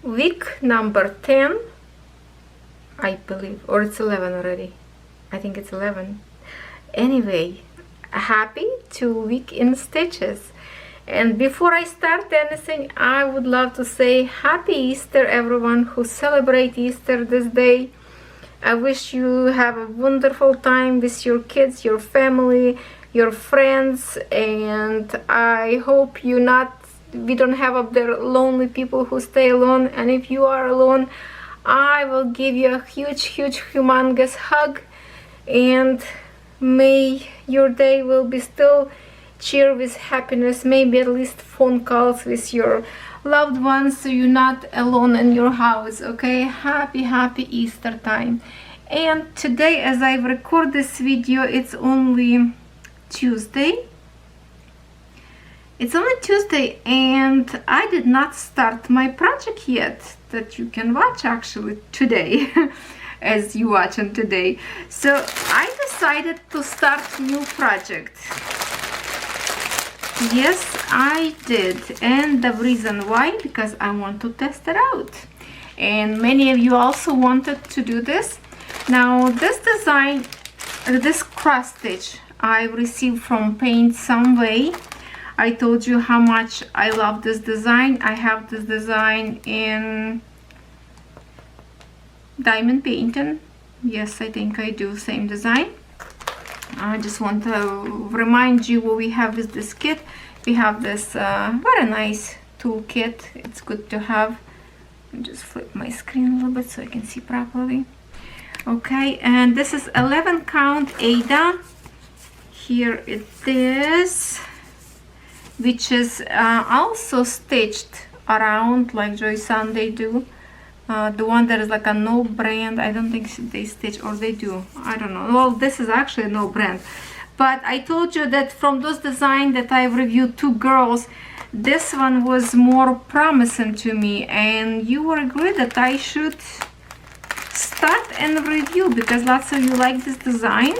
week number 10, I believe, or it's 11 already. I think it's 11. Anyway, happy 2 week in stitches. And before I start anything, I would love to say happy Easter everyone who celebrate Easter this day. I wish you have a wonderful time with your kids, your family, your friends, and I hope we don't have up there lonely people who stay alone. And if you are alone, I will give you a huge humongous hug, and may your day will be still cheer with happiness, maybe at least phone calls with your loved ones, so you're not alone in your house. Okay, happy Easter time. And today, as I record this video, it's only Tuesday. It's only Tuesday, and I did not start my project yet that you can watch actually today as you watching today. So I decided to start new project. Yes, I did, and the reason why, because I want to test it out, and many of you also wanted to do this. Now this design, this cross stitch, I received from paintsomeway. I told you how much I love this design. I have this design in diamond painting. Yes, I think I do same design. I just want to remind you what we have with this kit. We have this very nice toolkit. It's good to have. Let me just flip my screen a little bit so I can see properly. Okay, and this is 11 count Ada. Here it is, which is also stitched around like Joy Sunday do. The one that is like a no brand, I don't think they stitch, or they do, I don't know. Well, this is actually no brand, but I told you that from those designs that I reviewed, 2 girls, this one was more promising to me, and you were agreed that I should start and review because lots of you like this design.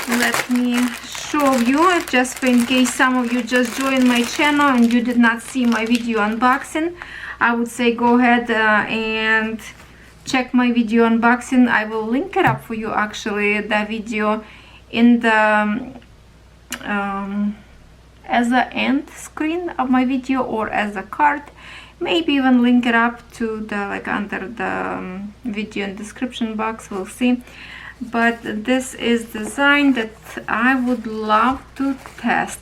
Let me show you, just in case some of you just joined my channel and you did not see my video unboxing. I would say go ahead and check my video unboxing. I will link it up for you, actually, the video in the as the end screen of my video or as a card. Maybe even link it up to the like under the video and description box. We'll see. But this is design that I would love to test.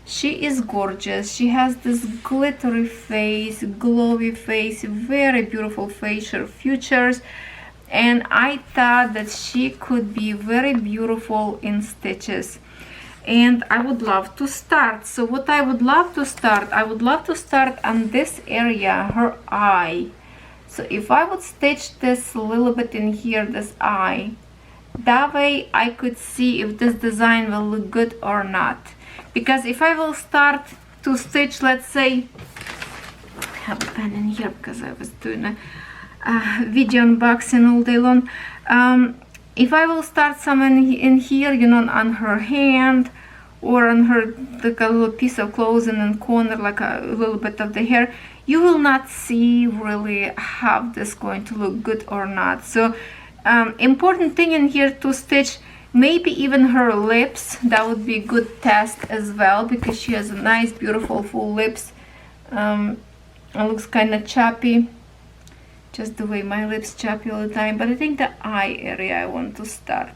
She is gorgeous. She has this glittery face, glowy face, very beautiful facial features, and I thought that she could be very beautiful in stitches, and I would love to start. So what I would love to start, I would love to start on this area, her eye. So if I would stitch this a little bit in here, this eye, that way I could see if this design will look good or not. Because if I will start to stitch, let's say, I have a pen in here because I was doing a video unboxing all day long. If I will start some in here, you know, on her hand or on her like a little piece of clothes in the corner, like a little bit of the hair, you will not see really how this is going to look good or not. So important thing in here to stitch, maybe even her lips. That would be a good test as well, because she has a nice beautiful full lips. It looks kind of choppy, just the way my lips choppy all the time, but I think the eye area I want to start.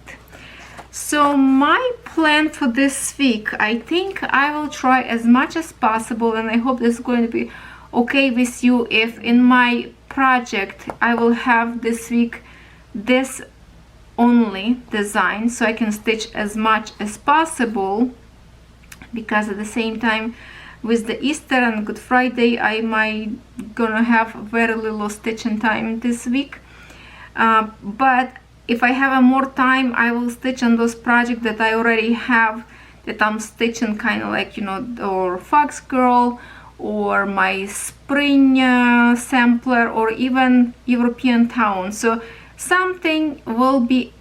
So my plan for this week, I think I will try as much as possible, and I hope this is going to be okay with you, if in my project I will have this week this only design, so I can stitch as much as possible, because at the same time with the Easter and Good Friday I might gonna have very little stitching time this week, but if I have more time I will stitch on those projects that I already have, that I'm stitching, kind of like, you know, or Fox Girl or my spring sampler or even European Town. So something will be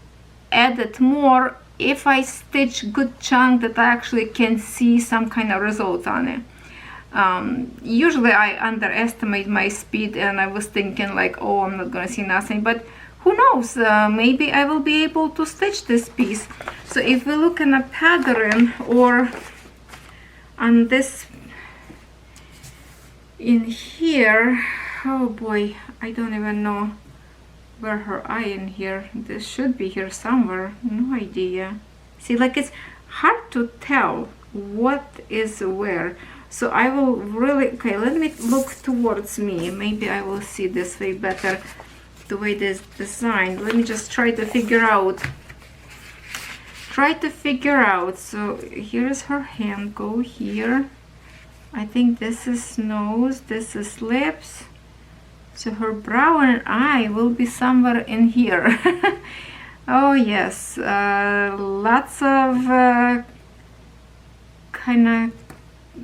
added more if I stitch good chunk that I actually can see some kind of result on it. Usually I underestimate my speed, and I was thinking like, oh, I'm not gonna see nothing, but who knows, maybe I will be able to stitch this piece. So if we look in a pattern or on this in here, oh boy, I don't even know where her eye in here. This should be here somewhere, no idea. See, like it's hard to tell what is where. So I will really, okay, let me look towards me, maybe I will see this way better, the way this designed. Let me just try to figure out. So here's her hand, go here. I think this is nose, this is lips. So her brow and eye will be somewhere in here. Oh yes, lots of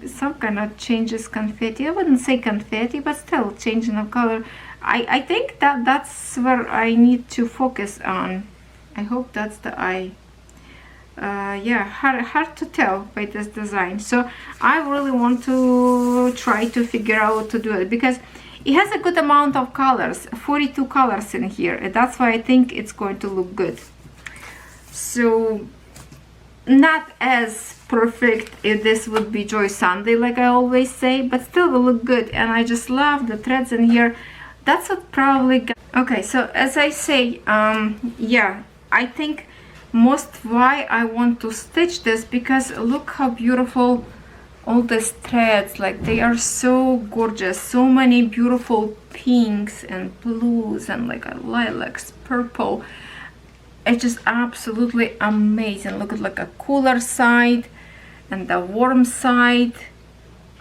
some kind of changes, confetti. I wouldn't say confetti, but still changing of color. I think that's where I need to focus on. I hope that's the eye. Yeah, hard to tell by this design. So I really want to try to figure out to do it, because it has a good amount of colors, 42 colors in here, and that's why I think it's going to look good. So not as perfect if this would be Joy Sunday, like I always say, but still will look good. And I just love the threads in here. That's what probably got... Okay, so as I say, yeah, I think most why I want to stitch this, because look how beautiful all these threads, like they are so gorgeous, so many beautiful pinks and blues and like a lilacs, purple. It's just absolutely amazing. Look at like a cooler side and the warm side.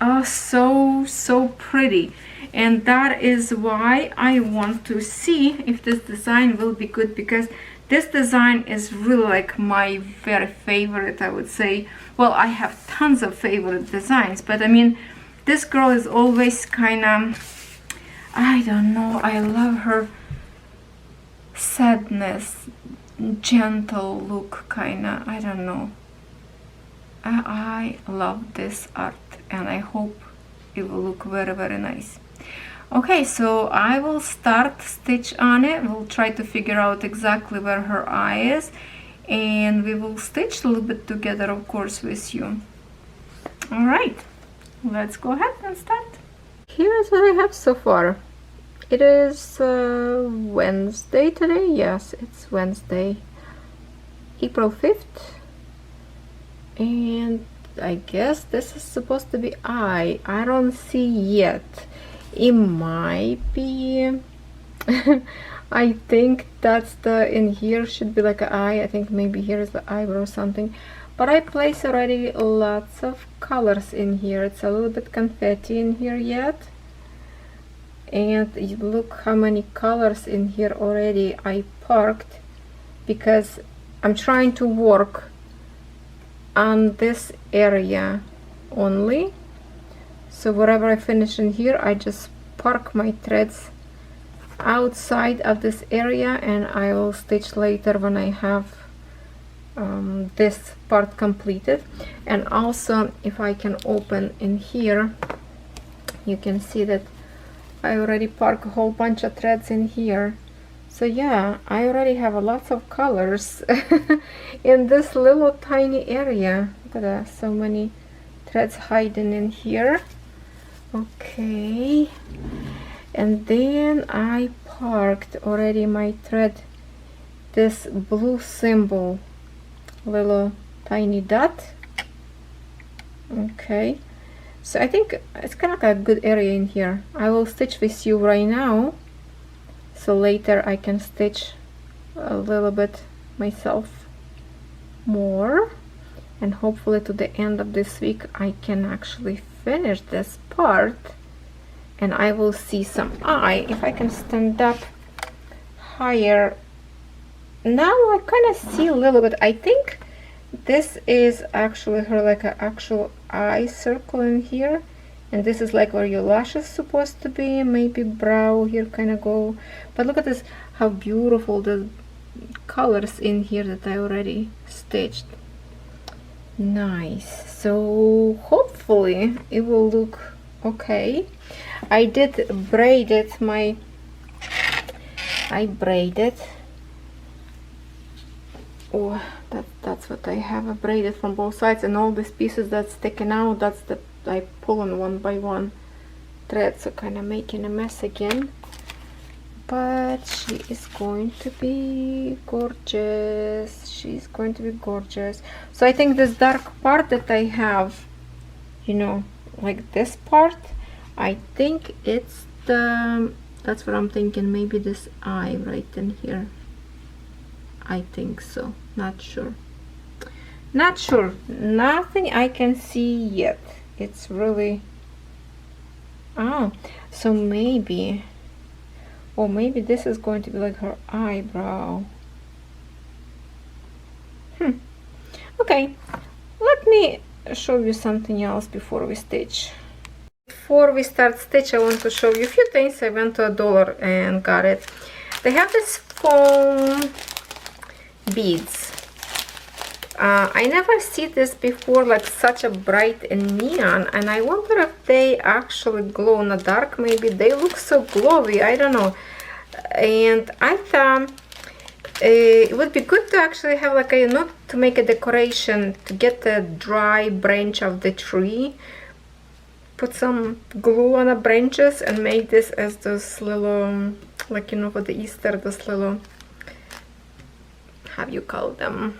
Oh, so pretty. And that is why I want to see if this design will be good, because this design is really like my very favorite, I would say. Well, I have tons of favorite designs, but I mean, this girl is always kind of, I don't know, I love her sadness, gentle look, kind of, I don't know. I love this art, and I hope it will look very nice. Okay, so I will start stitch on it. We'll try to figure out exactly where her eye is, and we will stitch a little bit together, of course, with you. All right, let's go ahead and start. Here's what I have so far. It is Wednesday today. Yes, it's Wednesday, April 5th. And I guess this is supposed to be eye. I don't see yet. It might be I think that's the, in here should be like an eye. I think maybe here is the eyebrow or something, but I place already lots of colors in here. It's a little bit confetti in here yet, and look how many colors in here already I parked, because I'm trying to work on this area only. So wherever I finish in here, I just park my threads outside of this area, and I will stitch later when I have this part completed. And also, if I can open in here, you can see that I already park a whole bunch of threads in here. So yeah, I already have a lots of colors in this little tiny area. Look at that, so many threads hiding in here. Okay, and then I parked already my thread, this blue symbol, little tiny dot. Okay, so I think it's kind of like a good area in here. I will stitch with you right now, so later I can stitch a little bit myself more, and hopefully to the end of this week I can actually finish this part, and I will see some eye. If I can stand up higher, now I kind of see a little bit. I think this is actually her like an actual eye circle in here, and this is like where your lash is supposed to be, maybe brow here kind of go. But look at this, how beautiful the colors in here that I already stitched. Nice. So hopefully it will look Okay, I did braid it. I braided. Oh, that's what I have. I braided from both sides, and all these pieces that's taken out, that's the I pull on one by one thread, so kind of making a mess again. But she is going to be gorgeous. She's going to be gorgeous. So I think this dark part that I have, you know, like this part, I think it's the, that's what I'm thinking, maybe this eye right in here. I think so, not sure. Not sure, nothing I can see yet. It's really, oh, so maybe, or maybe this is going to be like her eyebrow. Okay, let me show you something else before we stitch. Before we start stitch, I want to show you a few things. I went to $1 and got it. They have this foam beads. I never see this before, like such a bright and neon, and I wonder if they actually glow in the dark. Maybe they look so glowy, I don't know. And I thought it would be good to actually have like a, not to make a decoration, to get the dry branch of the tree, put some glue on the branches and make this as those little, like, you know, for the Easter, those little, how you call them,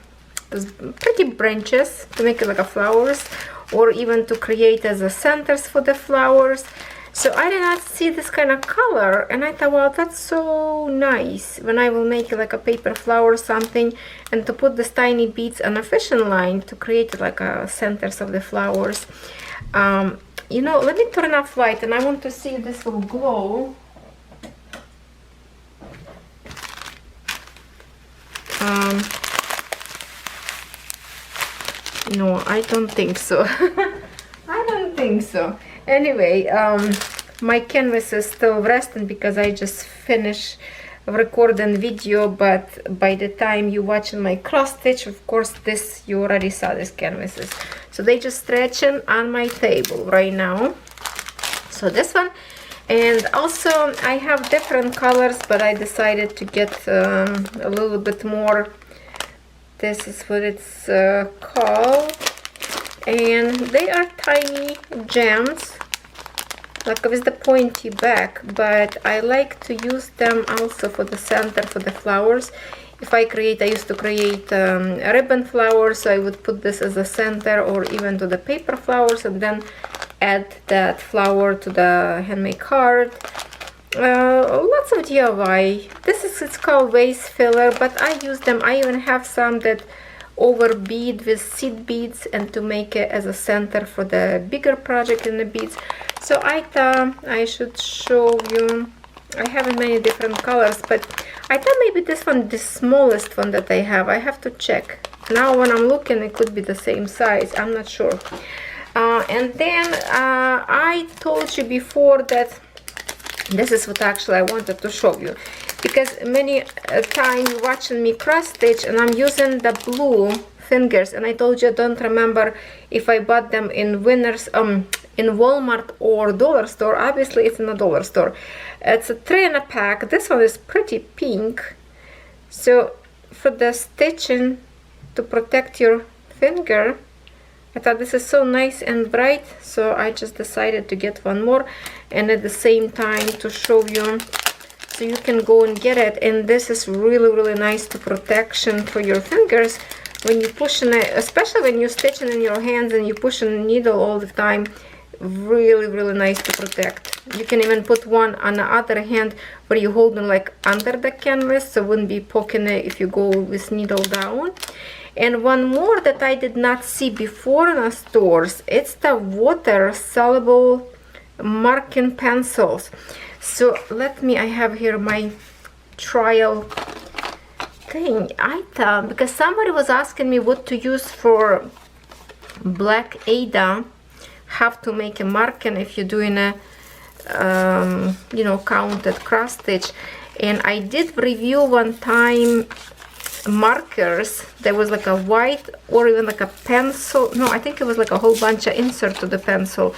those pretty branches, to make it like a flowers, or even to create as a centers for the flowers. So I did not see this kind of color, and I thought, well, that's so nice when I will make like a paper flower or something, and to put these tiny beads on a fishing line to create like a centers of the flowers. You know, let me turn off light, and I want to see if this will glow. No, I don't think so. I don't think so. Anyway, my canvas is still resting because I just finished recording video, but by the time you watching my cross stitch, of course, this you already saw these canvases. So they just stretching on my table right now. So this one, and also I have different colors, but I decided to get a little bit more. This is what it's called, and they are tiny gems, like with the pointy back, but I like to use them also for the center, for the flowers. If I used to create ribbon flowers, so I would put this as a center, or even to the paper flowers, and then add that flower to the handmade card. Lots of DIY. This is, it's called vase filler, but I use them. I even have some that over bead with seed beads, and to make it as a center for the bigger project in the beads. So I thought I should show you. I have in many different colors, but I thought maybe this one, the smallest one that I have to check. Now when I'm looking, it could be the same size, I'm not sure. And then I told you before that this is what actually I wanted to show you, because many times watching me cross stitch and I'm using the blue fingers, and I told you I don't remember if I bought them in Winners, in Walmart or dollar store. Obviously it's in a dollar store. It's a 3 in a pack. This one is pretty pink, so for the stitching to protect your finger, I thought this is so nice and bright, so I just decided to get one more, and at the same time to show you, so you can go and get it. And this is really nice to protection for your fingers when you pushing it, especially when you're stitching in your hands and you pushing the needle all the time. Really nice to protect. You can even put one on the other hand where you hold them like under the canvas, so it wouldn't be poking it if you go with needle down. And one more that I did not see before in the stores, it's the water soluble marking pencils. So I have here my trial thing. I thought, because somebody was asking me what to use for black Ada, how to make a marking if you're doing a you know, counted cross stitch. And I did review one time markers. There was like a white or even like a pencil, no, I think it was like a whole bunch of insert to the pencil,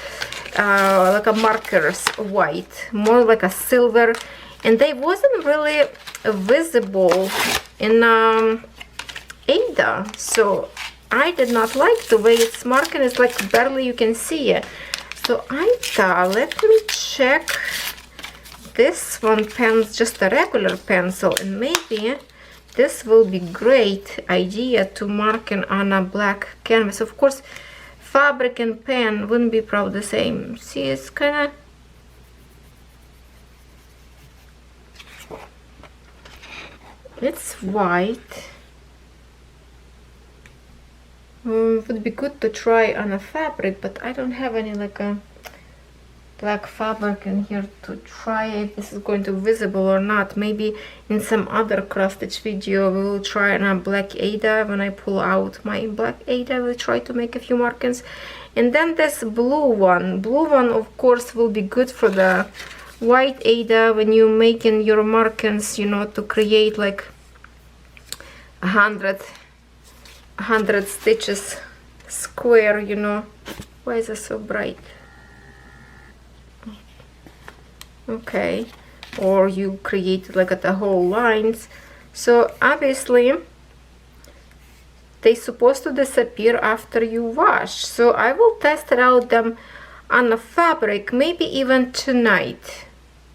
like a markers white, more like a silver, and they wasn't really visible in Ada, so I did not like the way it's marked. It's like barely you can see it. So I thought, let me check this one pen, just a regular pencil, and maybe this will be great idea to mark on a black canvas. Of course, fabric and pen wouldn't be probably the same. See, it's kind of, it's white. Would be good to try on a fabric, but I don't have any like a black fabric in here to try if this is going to be visible or not. Maybe in some other cross stitch video we will try on a black Ada. When I pull out my black Ada, I will try to make a few markings. And then this blue one of course will be good for the white Ada when you making your markings, you know, to create like 100 stitches square, you know. Why is it so bright? Okay, or you create like the whole lines. So obviously they supposed to disappear after you wash, so I will test it out them on the fabric, maybe even tonight.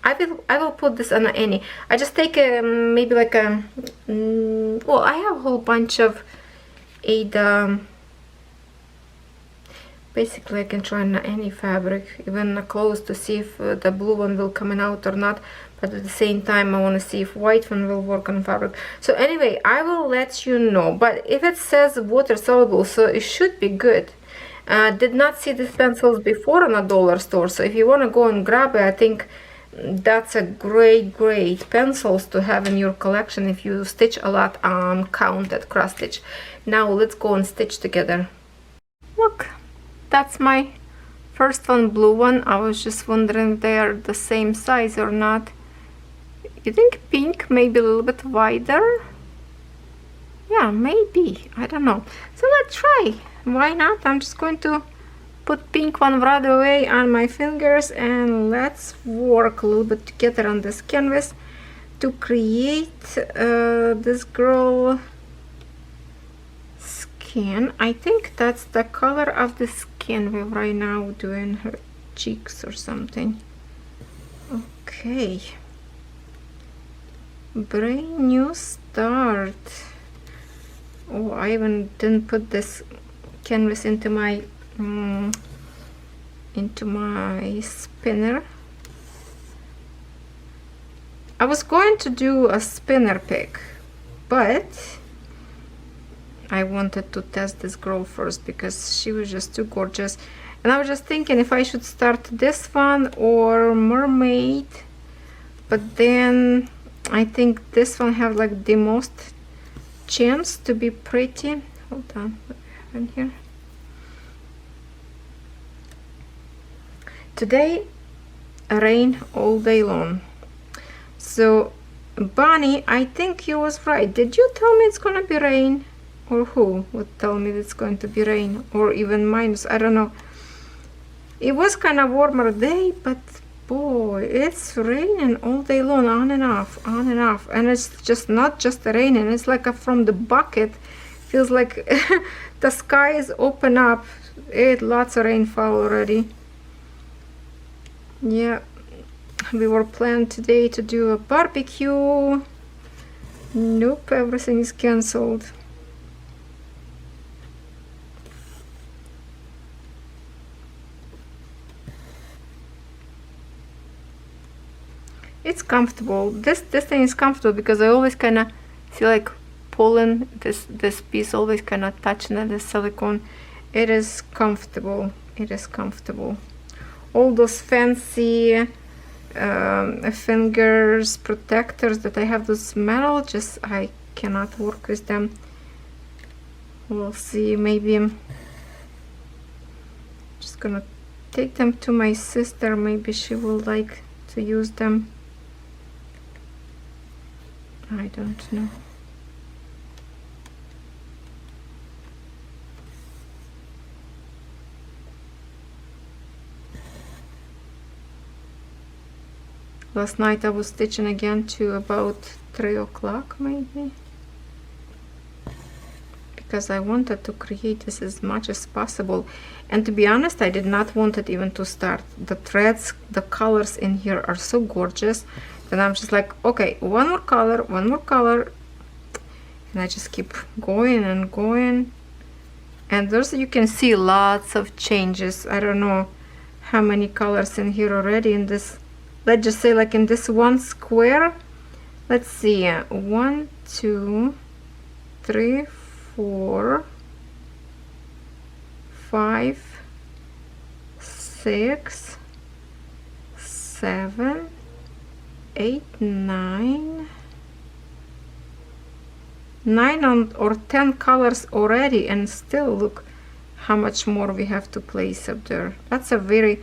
I will put this on any. I just take a maybe like a well, I have a whole bunch of Ada. Basically I can try on any fabric, even clothes, to see if the blue one will come out or not, but at the same time I want to see if white one will work on fabric. So anyway, I will let you know, but if it says water soluble, so it should be good. Did not see these pencils before in a dollar store, so if you want to go and grab it, I think that's a great pencils to have in your collection if you stitch a lot on counted cross stitch. Now let's go and stitch together. Look, that's my first one, blue one. I was just wondering if they are the same size or not. You think pink maybe a little bit wider? Yeah, maybe, I don't know. So let's try, why not? I'm just going to put pink one right away on my fingers, and let's work a little bit together on this canvas to create this girl skin. I think that's the color of the skin we're right now doing her cheeks or something. Okay, brand new start. Oh, I even didn't put this canvas into my spinner. I was going to do a spinner pick, but I wanted to test this girl first because she was just too gorgeous, and I was just thinking if I should start this one or mermaid, but then I think this one have like the most chance to be pretty. Hold on, what do I have in here? Today rain all day long, so Bonnie, I think you was right. Did you tell me it's gonna be rain? Or who would tell me it's going to be rain, or even minus? I don't know. It was kind of warmer day, but boy, it's raining all day long, on and off, and it's just not just raining, it's like from the bucket. Feels like the sky is open up. Lots of rainfall already. Yeah, we were planned today to do a barbecue. Nope, everything is cancelled. It's comfortable. This thing is comfortable because I always kind of feel like pulling this piece, always kind of touching the silicone. It is comfortable. It is comfortable. All those fancy fingers protectors that I have, those metal, just I cannot work with them. We'll see. Maybe I'm just gonna take them to my sister. Maybe she will like to use them. I don't know. Last night I was stitching again to about 3 o'clock maybe, because I wanted to create this as much as possible. And to be honest, I did not want it even to start. The threads, the colors in here are so gorgeous that I'm just like, okay, one more color, and I just keep going and going. And there's, you can see lots of changes. I don't know how many colors in here already in this, let's just say like in this one square. Let's see, 1, 2, 3, 4, 5, 6, 7, 8, 9 or 10 colors already, and still look how much more we have to place up there. That's a very,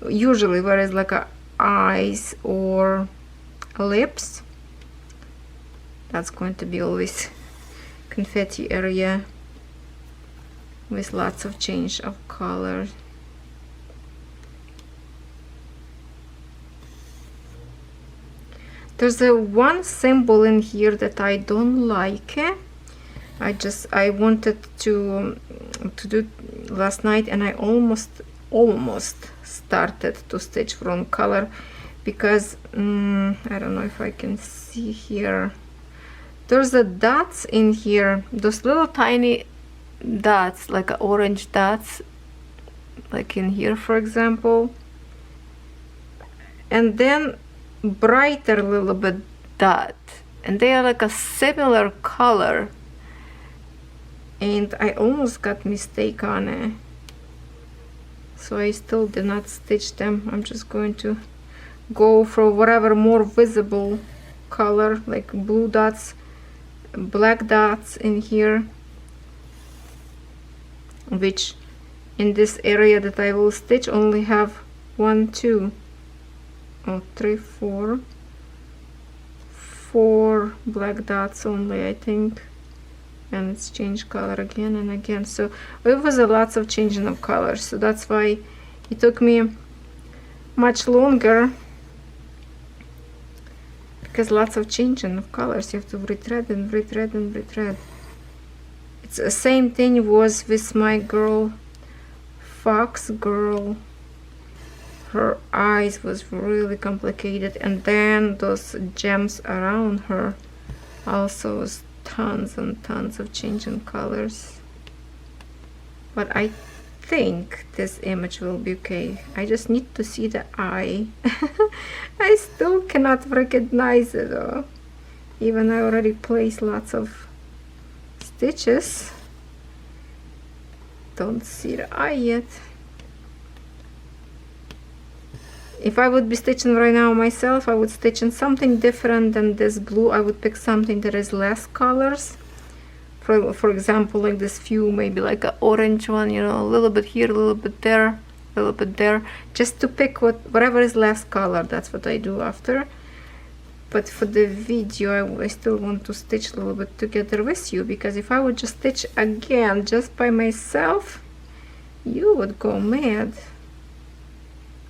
usually whereas like a eyes or lips, that's going to be always confetti area with lots of change of color. There's a one symbol in here that I don't like. I wanted to do last night, and I almost started to stitch wrong color because I don't know if I can see here. There's a dots in here, those little tiny dots, like orange dots, like in here for example, and then brighter little bit dot, and they are like a similar color, and I almost got mistake on it, so I still did not stitch them. I'm just going to go for whatever more visible color, like blue dots, black dots in here, which in this area that I will stitch only have 1, 2, 3, 4 black dots only, I think, and it's changed color again and again. So it was a lots of changing of colors, so that's why it took me much longer, because lots of changing of colors. You have to rethread and rethread and rethread. It's the same thing was with my girl, fox girl. Her eyes was really complicated, and then those gems around her also was tons and tons of changing colors. But I think this image will be okay. I just need to see the eye. I still cannot recognize it though, even I already placed lots of stitches. Don't see the eye yet. If I would be stitching right now myself, I would stitch in something different than this blue. I would pick something that is less colors. For example, like this few, maybe like an orange one, you know, a little bit here, a little bit there, a little bit there, just to pick whatever is less color. That's what I do after. But for the video, I still want to stitch a little bit together with you, because if I would just stitch again just by myself, you would go mad.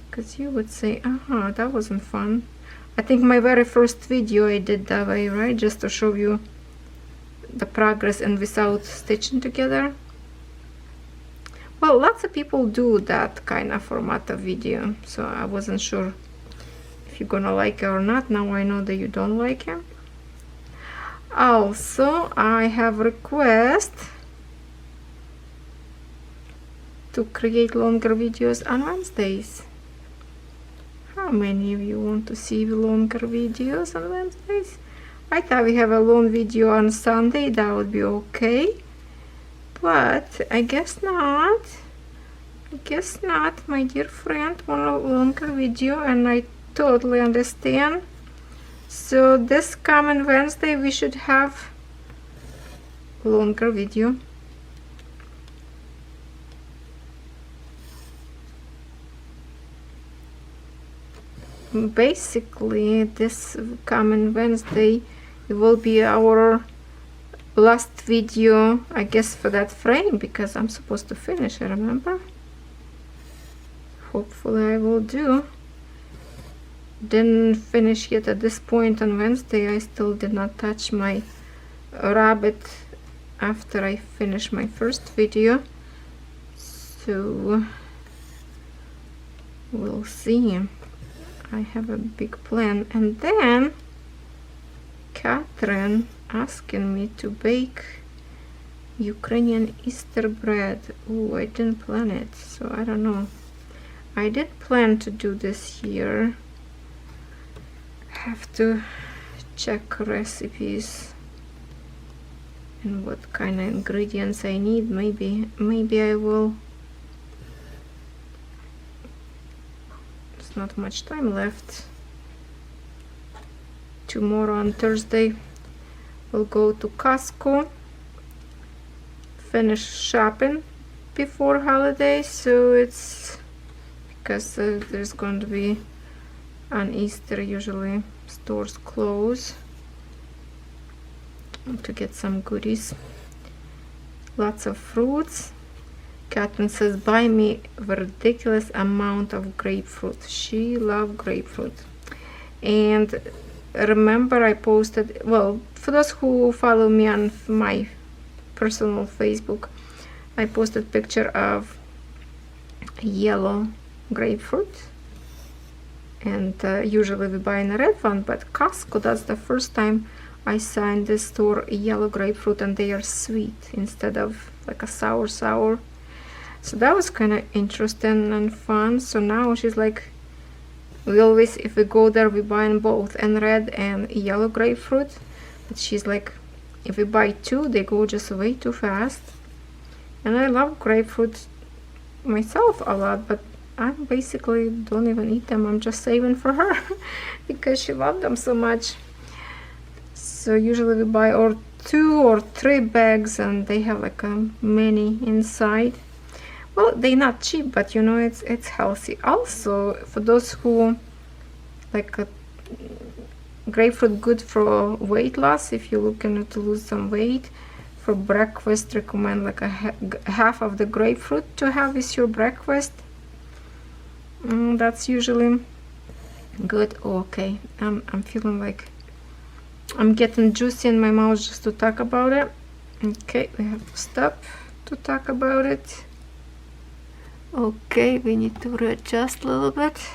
Because you would say, that wasn't fun. I think my very first video I did that way, right? Just to show you the progress and without stitching together. Well, lots of people do that kind of format of video, so I wasn't sure if you're gonna like it or not. Now I know that you don't like it. Also, I have request to create longer videos on Wednesdays. How many of you want to see longer videos on Wednesdays? I thought we have a long video on Sunday, that would be okay. But I guess not. I guess not, my dear friend. Want a longer video, and I totally understand. So this coming Wednesday we should have longer video. Basically this coming Wednesday it will be our last video, I guess, for that frame, because I'm supposed to finish it, remember? Hopefully I will do. didn't finish yet at this point on Wednesday. I still did not touch my rabbit after I finished my first video, so we'll see. I have a big plan. And then Catherine asking me to bake Ukrainian Easter bread. Oh, I didn't plan it, so I don't know. I did plan to do this year. Have to check recipes and what kind of ingredients I need. Maybe I will. There's not much time left. Tomorrow on Thursday we'll go to Costco, finish shopping before holidays, so it's because there's going to be on Easter, usually stores close, to get some goodies. Lots of fruits. Catherine says buy me a ridiculous amount of grapefruit. She loves grapefruit. And remember, I posted, well, for those who follow me on my personal Facebook, I posted a picture of yellow grapefruit, and usually we buy in a red one, but Costco, that's the first time I saw in this store yellow grapefruit, and they are sweet instead of like a sour. So that was kind of interesting and fun. So now she's like, we always, if we go there, we buy in both, and red and yellow grapefruit. But she's like, if we buy two, they go just way too fast. And I love grapefruit myself a lot, but I basically don't even eat them. I'm just saving for her because she loved them so much. So usually we buy or 2 or 3 bags, and they have like a mini inside. Well, they're not cheap, but you know, it's healthy. Also, for those who like grapefruit, good for weight loss. If you're looking to lose some weight, for breakfast, recommend like half of the grapefruit to have with your breakfast. That's usually good. Okay, I'm feeling like I'm getting juicy in my mouth just to talk about it. Okay, we have to stop to talk about it. Okay, we need to readjust a little bit.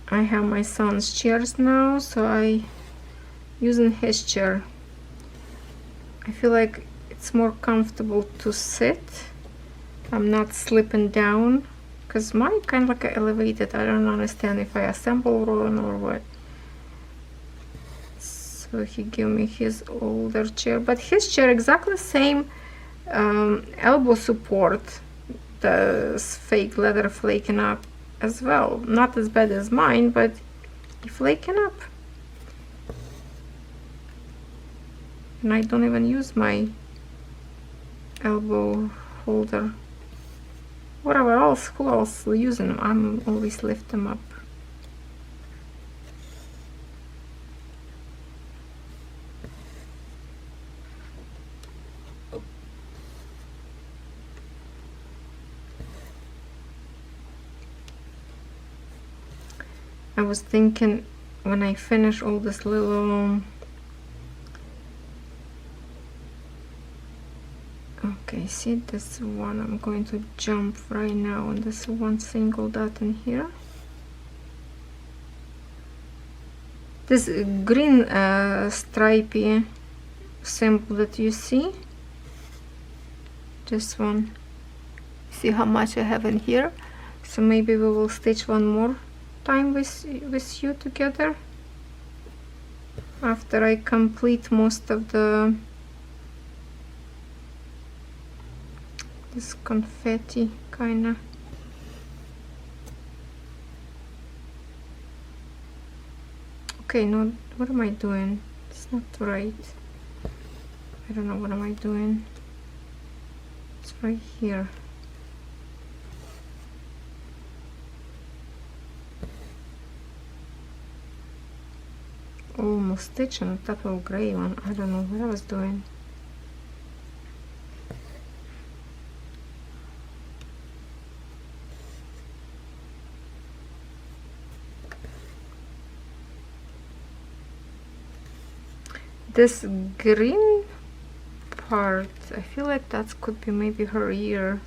I have my son's chairs now, so I using his chair. I feel like it's more comfortable to sit. I'm not slipping down, because mine kind of like elevated. I don't understand if I assemble wrong or what. So he gave me his older chair, but his chair exactly the same elbow support. The fake leather flaking up as well. Not as bad as mine, but flaking up. And I don't even use my elbow holder. Whatever else, who else will use them? I'm always lift them up. I was thinking when I finish all this little okay, see this one, I'm going to jump right now on this one single dot in here. This green stripy symbol that you see, this one, see how much I have in here. So maybe we will stitch one more time with you together after I complete most of the this confetti kind of. Okay, no, what am I doing? It's not right. I don't know what am I doing. It's right here. almost stitch on top of gray one. I don't know what I was doing. This green part, I feel like that could be maybe her ear.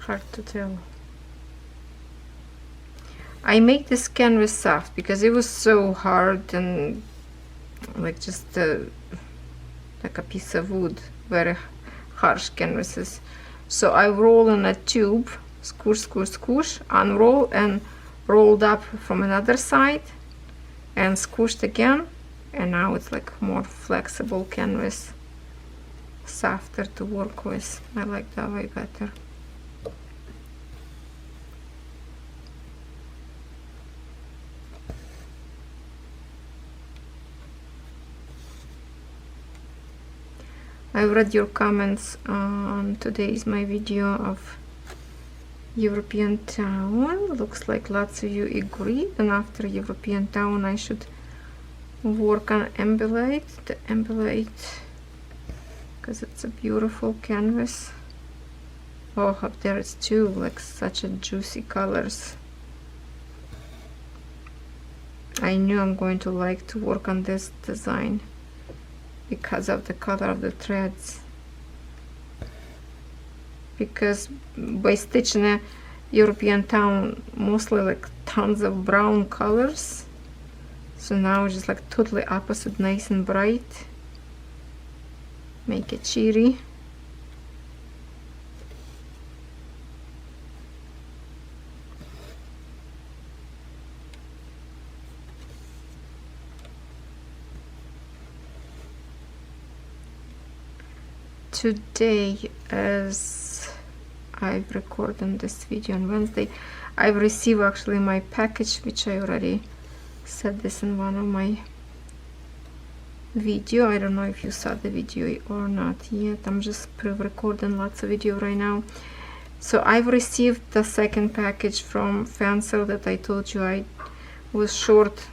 Hard to tell. I make this canvas soft because it was so hard and like just like a piece of wood, very harsh canvases. So I roll in a tube, squish, squish, squish, unroll, and rolled up from another side and squished again, and now it's like more flexible canvas, softer to work with. I like that way better. I've read your comments on today's my video of European town. Looks like lots of you agree, and after European town I should work on Embellate, the Embellate, because it's a beautiful canvas. Oh, up there it's too, like such a juicy colors. I knew I'm going to like to work on this design because of the color of the threads. Because by stitching a European town, mostly like tons of brown colors, so now it's just like totally opposite, nice and bright, make it cheery. Today, as I've recorded this video on Wednesday, I've received actually my package, which I already said this in one of my video. I don't know if you saw the video or not yet. I'm just pre-recording lots of video right now. So I've received the second package from FANSELLS that I told you I was short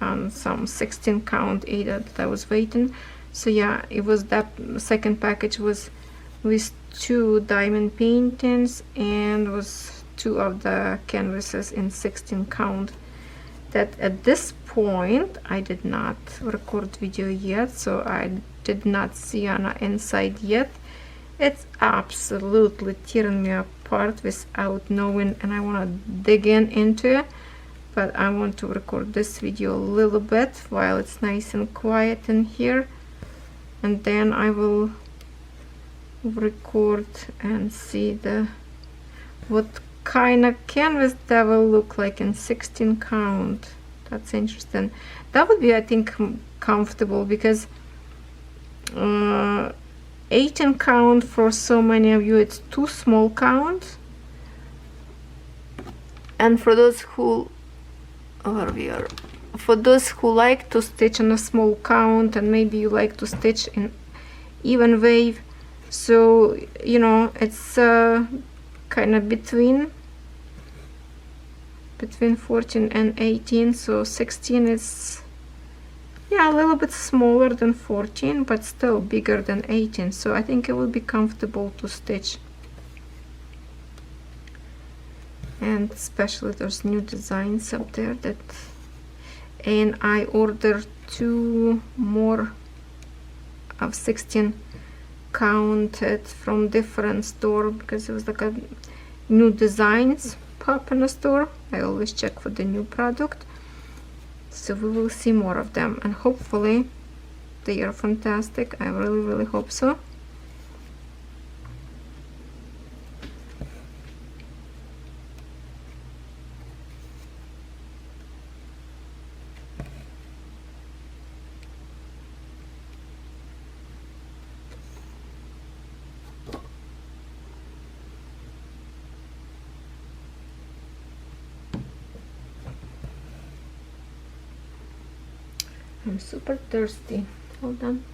on some 16 count Ada that I was waiting. So yeah, it was that second package was with 2 diamond paintings and was 2 of the canvases in 16 count. That at this point I did not record video yet, so I did not see on the inside yet. It's absolutely tearing me apart without knowing, and I want to dig into it, but I want to record this video a little bit while it's nice and quiet in here, and then I will record and see what kind of canvas that will look like in 16 count. That's interesting. That would be, I think, comfortable, because 18 count for so many of you it's too small count, and for those who like to stitch on a small count, and maybe you like to stitch in even wave, so you know, it's kind of between 14 and 18, so 16 is, yeah, a little bit smaller than 14, but still bigger than 18, so I think it will be comfortable to stitch. And especially there's new designs up there that, and I ordered 2 more of 16 counted from different store, because it was like a new designs pop in the store. I always check for the new product, so we will see more of them, and hopefully they are fantastic. I really hope so. I'm super thirsty. Hold on.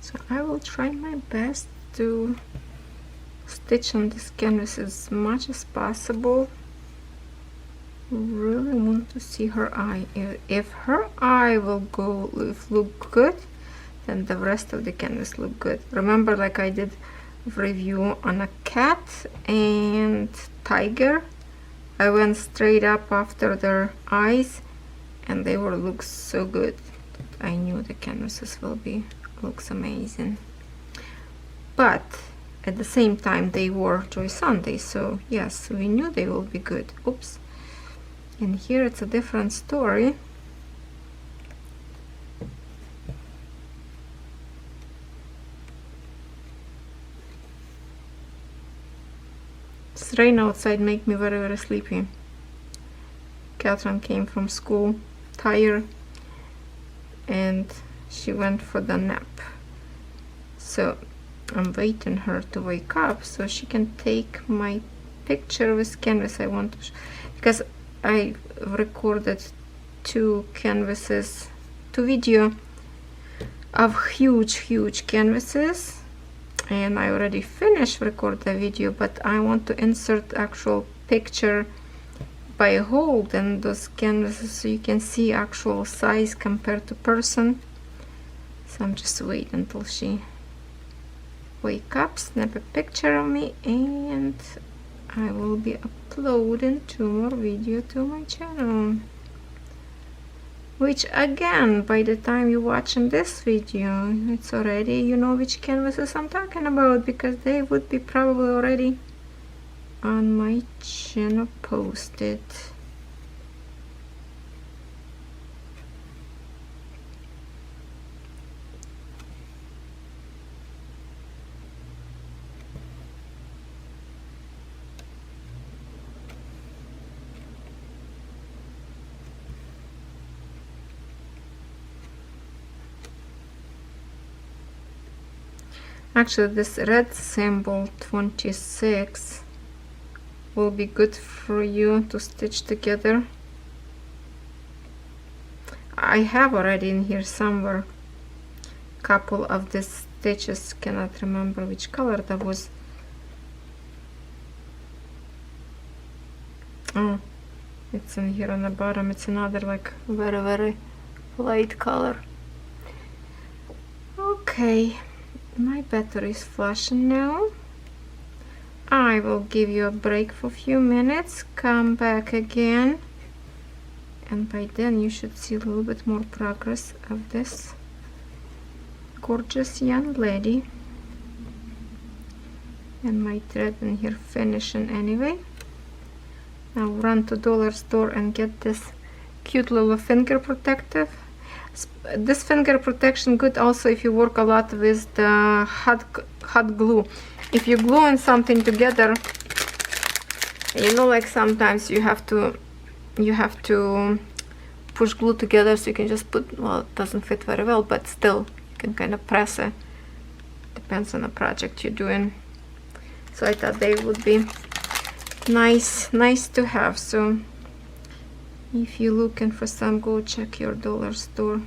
So I will try my best to stitch on this canvas as much as possible. Really want to see her eye. If her eye will look good, then the rest of the canvas look good. Remember, like I did review on a cat and tiger, I went straight up after their eyes and they will look so good. I knew the canvases will be looks amazing. But at the same time they were Joy Sunday, so yes, we knew they will be good. Oops. And here it's a different story. This rain outside make me very, very sleepy. Catherine came from school tired and she went for the nap. So I'm waiting her to wake up so she can take my picture with canvas. I want to because I recorded two video of huge canvases, and I already finished record the video, but I want to insert actual picture by hold in those canvases so you can see actual size compared to person. So I'm just waiting until she wake up, snap a picture of me, and I will be uploading 2 more videos to my channel. Which again, by the time you're watching this video, it's already, you know which canvases I'm talking about, because they would be probably already on my channel posted. Actually, this red symbol 26 will be good for you to stitch together. I have already in here somewhere couple of these stitches, cannot remember which color that was. Oh, it's in here on the bottom. It's another like very light color. Okay, my battery is flashing now. I will give you a break for a few minutes, come back again, and by then you should see a little bit more progress of this gorgeous young lady. And my thread in here finishing anyway. Now run to dollar store and get this cute little finger protective. This finger protection good also if you work a lot with the hot glue. If you're gluing something together, you know, like sometimes you have to push glue together, so you can just put, well, it doesn't fit very well, but still you can kind of press it. Depends on the project you're doing. So I thought they would be nice to have. So if you're looking for some, go check your dollar store.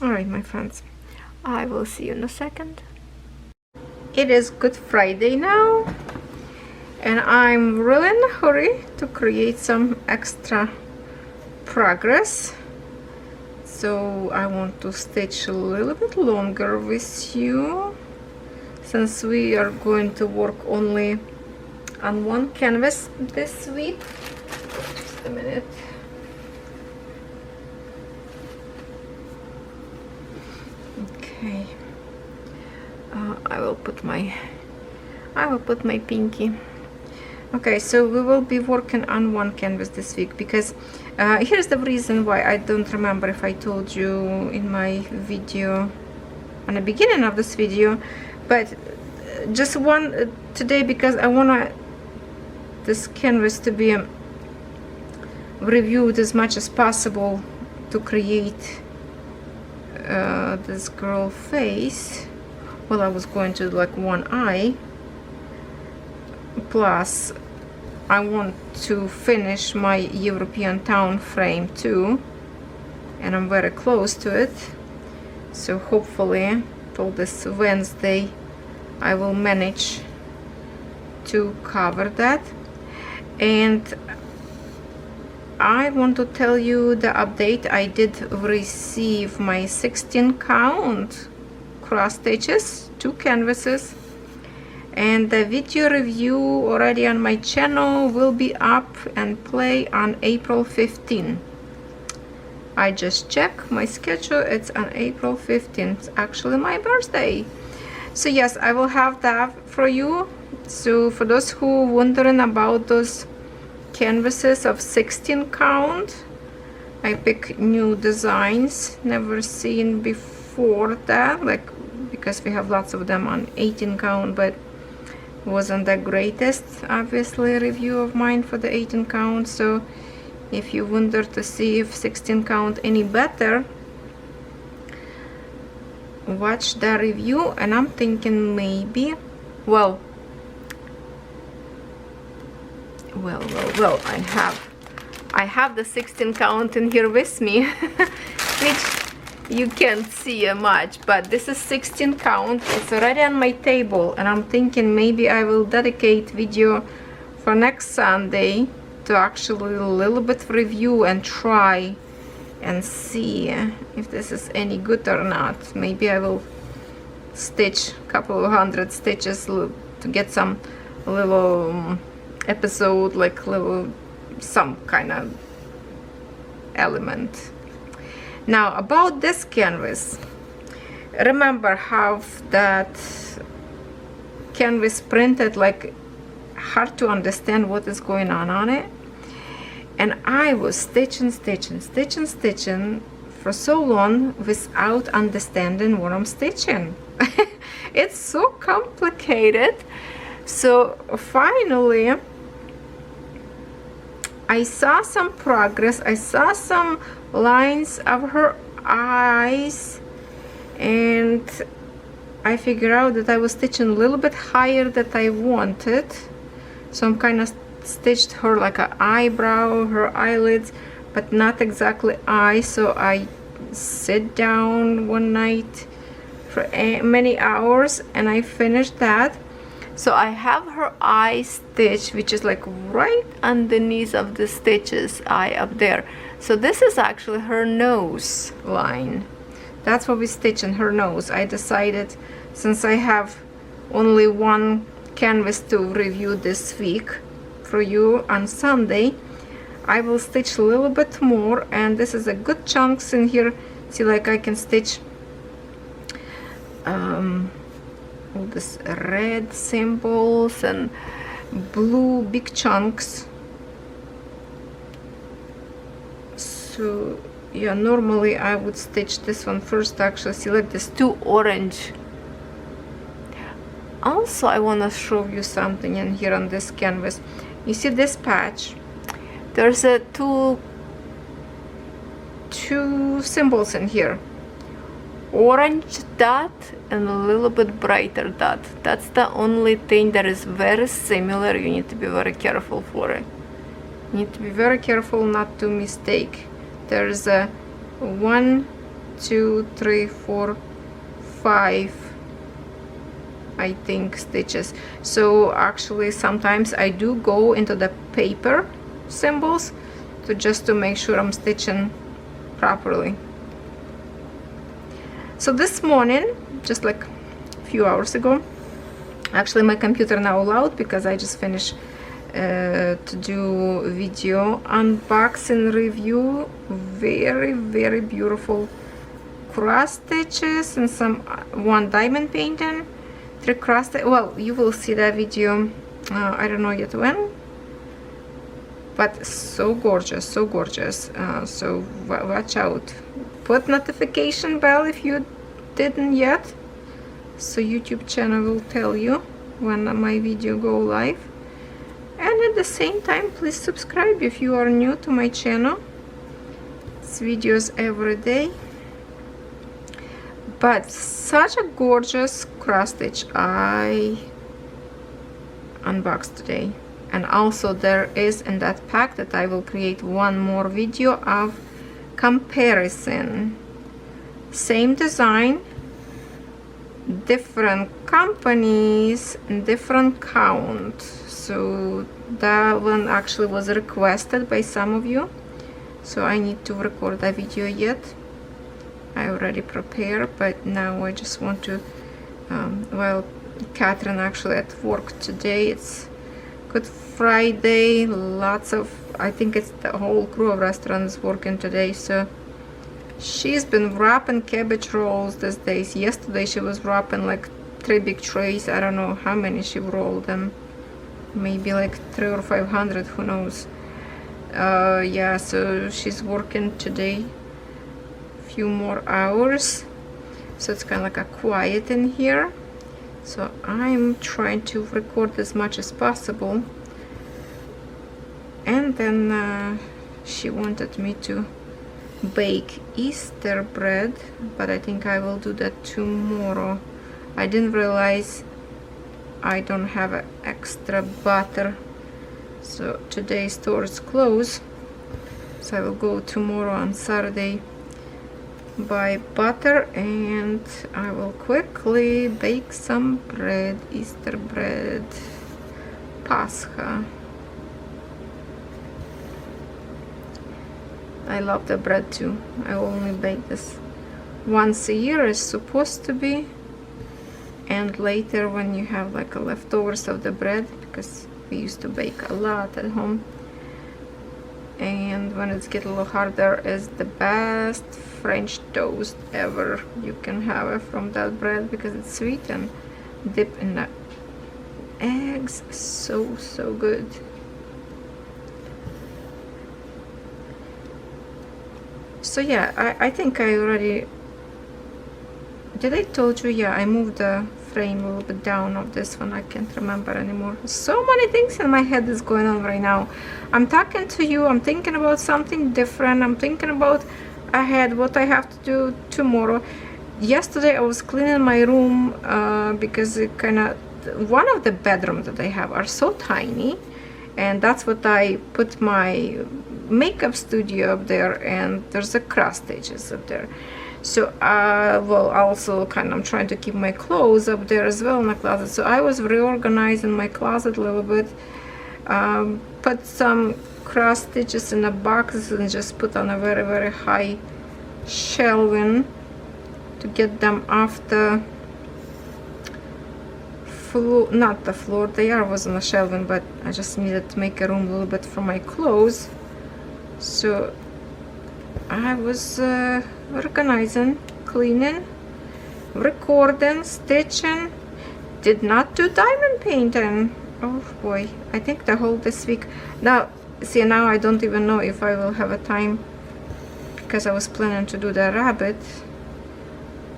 Alright, my friends, I will see you in a second. It is Good Friday now, and I'm really in a hurry to create some extra progress. So I want to stitch a little bit longer with you, since we are going to work only on one canvas this week. Just a minute. Okay. I will put my pinky. Okay, so we will be working on one canvas this week, because here's the reason why. I don't remember if I told you in my video on the beginning of this video, but just one today, because I want this canvas to be reviewed as much as possible to create this girl face. Well, I was going to do like one eye, plus I want to finish my European town frame too, and I'm very close to it, so hopefully till this Wednesday I will manage to cover that. And I want to tell you the update. I did receive my 16 count cross stitches, 2 canvases, and the video review already on my channel will be up and play on April 15. I just checked my schedule, it's on April 15th, actually my birthday. So yes, I will have that for you. So for those who wondering about those canvases of 16 count, I pick new designs never seen before that, like, because we have lots of them on 18 count, but wasn't the greatest obviously review of mine for the 18 count. So if you wonder to see if 16 count any better, watch the review. And I'm thinking maybe, well, I have the 16 count in here with me, which you can't see much, but this is 16 count. It's already on my table, and I'm thinking maybe I will dedicate video for next Sunday to actually a little bit review and try and see if this is any good or not. Maybe I will stitch a couple of 100 stitches to get some little episode, like little some kind of element. Now about this canvas, remember how that canvas printed like hard to understand what is going on it, and I was stitching for so long without understanding what I'm stitching. It's so complicated. So finally I saw some progress. I saw some lines of her eyes, and I figured out that I was stitching a little bit higher than I wanted. So I'm kind of stitched her like an eyebrow, her eyelids, but not exactly eye. So I sit down one night for many hours and I finished that. So I have her eye stitch, which is like right underneath of the stitches, eye up there. So this is actually her nose line. That's what we stitch in her nose. I decided, since I have only one canvas to review this week for you on Sunday, I will stitch a little bit more, and this is a good chunks in here. See, like I can stitch all this red symbols and blue big chunks. So yeah, normally I would stitch this one first. Actually, see, like this 2 orange. Also, I want to show you something in here on this canvas. You see this patch, there's a two symbols in here, orange dot and a little bit brighter dot. That's the only thing that is very similar. You need to be very careful for it. You need to be very careful not to mistake. There's a 1, 2, 3, 4, 5, I think, stitches. So actually sometimes I do go into the paper symbols just to make sure I'm stitching properly. So this morning, just like a few hours ago, actually my computer now allowed, because I just finished to do video unboxing review. Very beautiful cross stitches and some 1 diamond painting, 3 cross stitches. Well, you will see that video, I don't know yet when, but so gorgeous, so gorgeous. So watch out, put notification bell if you didn't yet, so YouTube channel will tell you when my video go live. And at the same time, please subscribe if you are new to my channel. It's videos every day. But such a gorgeous cross stitch I unboxed today. And also there is in that pack that I will create one more video of comparison. Same design, different companies, different count. So that one actually was requested by some of you, so I need to record that video yet. I already prepared, but now I just want to well, Catherine actually at work today. It's Good Friday, lots of, I think it's the whole crew of restaurants working today, so she's been wrapping cabbage rolls these days. Yesterday she was wrapping like 3 big trays. I don't know how many she rolled them, maybe like 300 or 500, who knows. Yeah, so she's working today few more hours, so it's kind of like a quiet in here. So I'm trying to record as much as possible. And then she wanted me to bake Easter bread, but I think I will do that tomorrow. I didn't realize I don't have extra butter, so today's store is closed, so I will go tomorrow on Saturday buy butter, and I will quickly bake some bread, Easter bread, Pascha. I love the bread too. I only bake this once a year, is supposed to be, and later when you have like a leftovers of the bread, because we used to bake a lot at home, and when it's get a little harder, is the best French toast ever you can have it from that bread, because it's sweet and dip in the eggs. So good. So yeah, I think I already did. I told you, yeah, I moved the frame a little bit down of this one. I can't remember anymore. So many things in my head is going on right now. I'm talking to you, I'm thinking about something different, I'm thinking about ahead what I have to do tomorrow. Yesterday I was cleaning my room because it kind of, one of the bedrooms that I have are so tiny, and that's what I put my makeup studio up there, and there's a cross stitches up there. So well, also kind of I'm trying to keep my clothes up there as well in the closet. So I was reorganizing my closet a little bit, put some cross stitches in the boxes and just put on a very high shelving to get them off the floor, not the floor, they was on the shelving, but I just needed to make a room a little bit for my clothes. So I was organizing, cleaning, recording, stitching. Did not do diamond painting. Oh boy, I think the whole this week. Now see, now I don't even know if I will have a time, because I was planning to do the rabbit.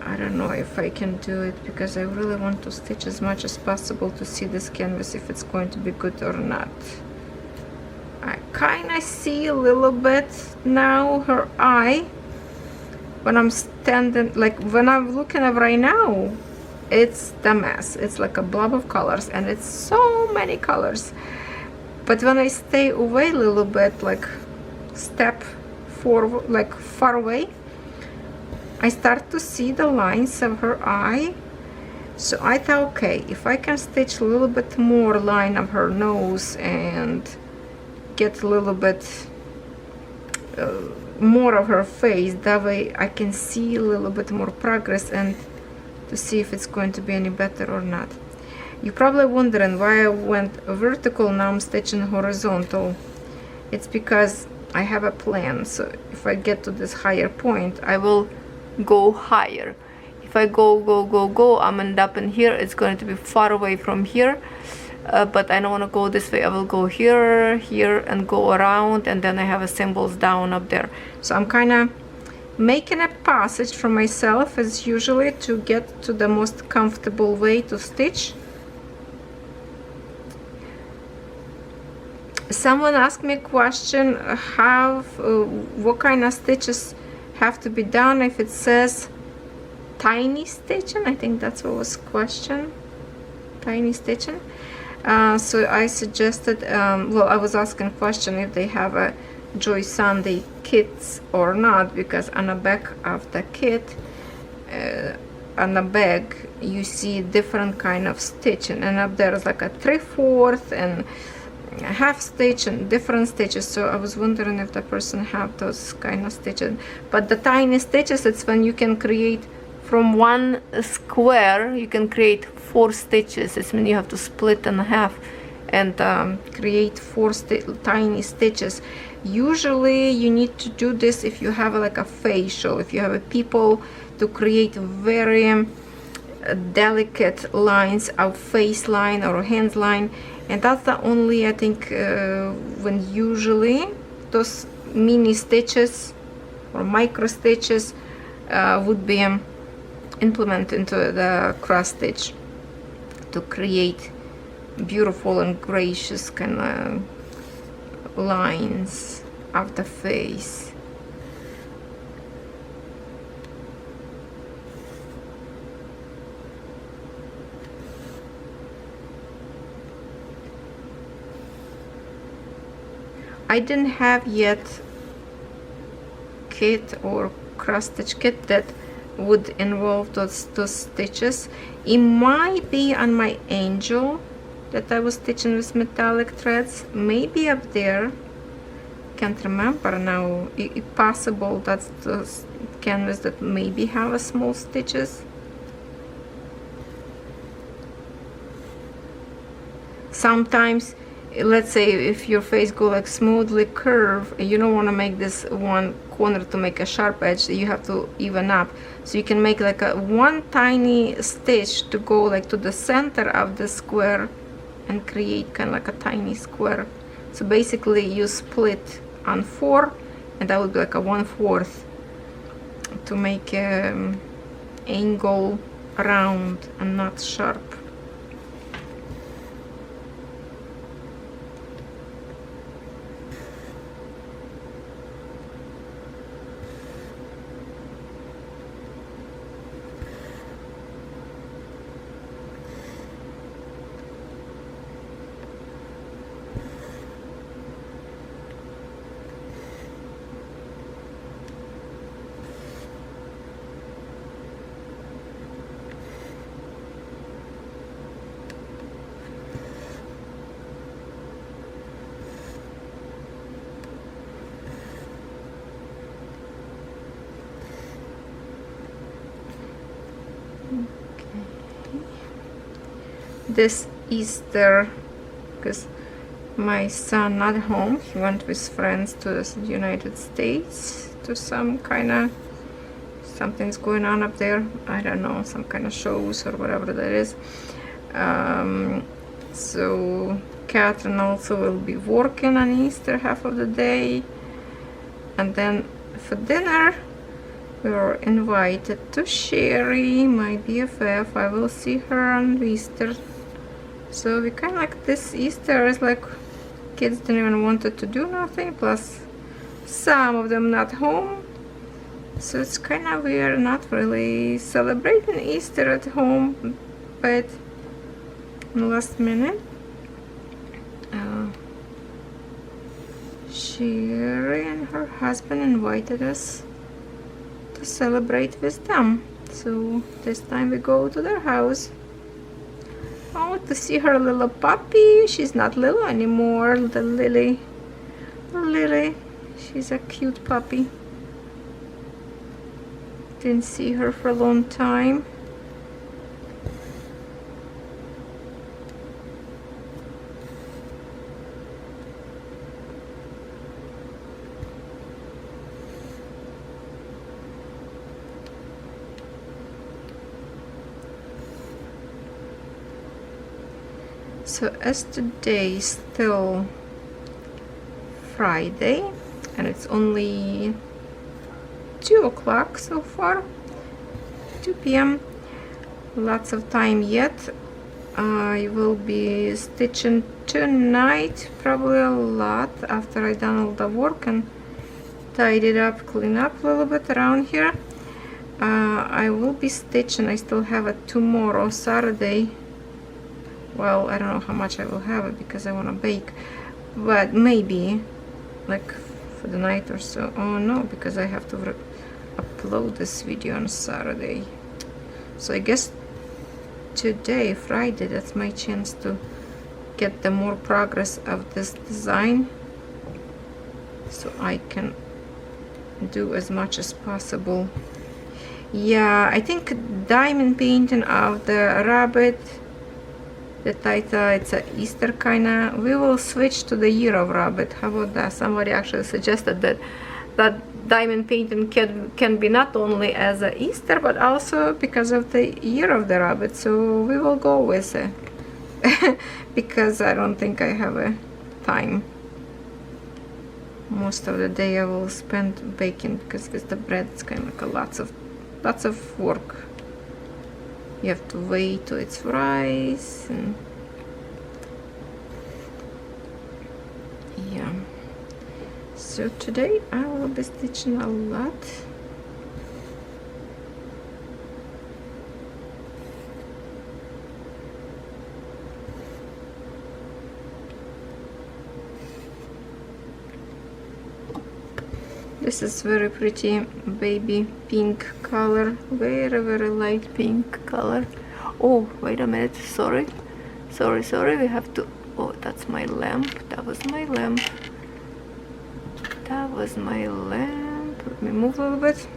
I don't know if I can do it, because I really want to stitch as much as possible to see this canvas if it's going to be good or not. I kind of see a little bit now her eye when I'm standing, like when I'm looking at right now, it's the mess. It's like a blob of colors, and it's so many colors. But when I stay away a little bit, like step forward, like far away, I start to see the lines of her eye. So I thought, okay, if I can stitch a little bit more line of her nose and get a little bit more of her face, that way I can see a little bit more progress and to see if it's going to be any better or not. You're probably wondering why I went vertical, now I'm stitching horizontal. It's because I have a plan. So if I get to this higher point, I will go higher. If I go, I'm end up in here, it's going to be far away from here. But I don't want to go this way. I will go here, here, and go around, and then I have a symbols down up there. So I'm kind of making a passage for myself as usually to get to the most comfortable way to stitch. Someone asked me a question, how what kind of stitches have to be done if it says tiny stitching. I think that's what was question, tiny stitching. So I suggested, well, I was asking a question if they have a Joy Sunday kits or not, because on the back of the kit, on the bag, you see different kind of stitching, and up there is like a 3/4 and a half stitch and different stitches. So I was wondering if the person have those kind of stitches. But the tiny stitches, it's when you can create from one square, you can create 4 stitches. It's when you have to split in half and create 4 tiny stitches. Usually you need to do this if you have like a facial, if you have a people to create very delicate lines of face line or hands line, and that's the only, I think, when usually those mini stitches or micro stitches would be implemented into the cross stitch to create beautiful and gracious kind of lines of the face. I didn't have yet kit or cross stitch kit that would involve those stitches. It might be on my angel that I was stitching with metallic threads, maybe up there, can't remember now. It's possible that's the canvas that maybe have a small stitches. Sometimes, let's say if your face go like smoothly curve, you don't want to make this one corner to make a sharp edge, you have to even up. So you can make like a one tiny stitch to go like to the center of the square and create kind of like a tiny square. So basically you split on 4, and that would be like a 1/4 to make angle round and not sharp. This Easter, because my son not home, he went with friends to the United States to some kind of, something's going on up there, I don't know, some kind of shows or whatever that is. So Catherine also will be working on Easter half of the day, and then for dinner we were invited to Sherry, my BFF. I will see her on Easter. So we kind of like this Easter is like kids didn't even wanted to do nothing, plus some of them not home. So it's kind of weird not really celebrating Easter at home, but in the last minute Sherry and her husband invited us to celebrate with them. So this time we go to their house. Oh, to see her little puppy. She's not little anymore, the Lily. Lily, she's a cute puppy. Didn't see her for a long time. So as today is still Friday and it's only 2 o'clock so far, 2 p.m. Lots of time yet. I will be stitching tonight, probably a lot after I done all the work and tidied up, clean up a little bit around here. I will be stitching. I still have it tomorrow, Saturday, Well, I don't know how much I will have it because I want to bake, but maybe like for the night or so. Oh no, because I have to upload this video on Saturday, so I guess today, Friday, that's my chance to get the more progress of this design, so I can do as much as possible. Yeah, I think diamond painting of the rabbit, the title, it's a Easter kinda. We will switch to the year of rabbit. How about that? Somebody actually suggested that diamond painting can be not only as a Easter but also because of the year of the rabbit, so we will go with it. Because I don't think I have a time. Most of the day I will spend baking, because with the bread it's kind of like a lots of work. You have to wait till it's rise, and yeah. So today I will be stitching a lot. This is very pretty baby pink color, very light pink color. Oh, wait a minute, sorry, we have to, oh, that's my lamp, that was my lamp. Let me move a little bit.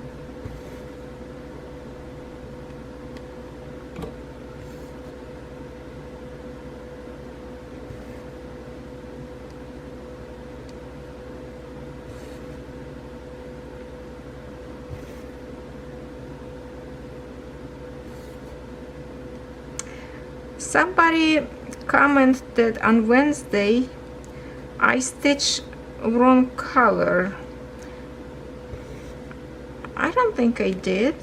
Somebody commented on Wednesday I stitched wrong color. I don't think I did,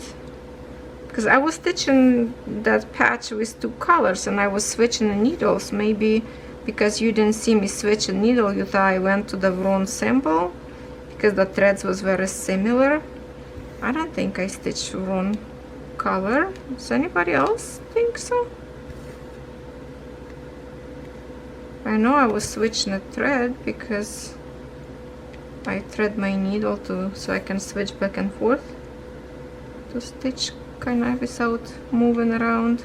because I was stitching that patch with 2 colors and I was switching the needles. Maybe because you didn't see me switch a needle, you thought I went to the wrong symbol, because the threads was very similar. I don't think I stitched wrong color. Does anybody else think so? I know I was switching a thread because I thread my needle so I can switch back and forth to stitch kind of without moving around.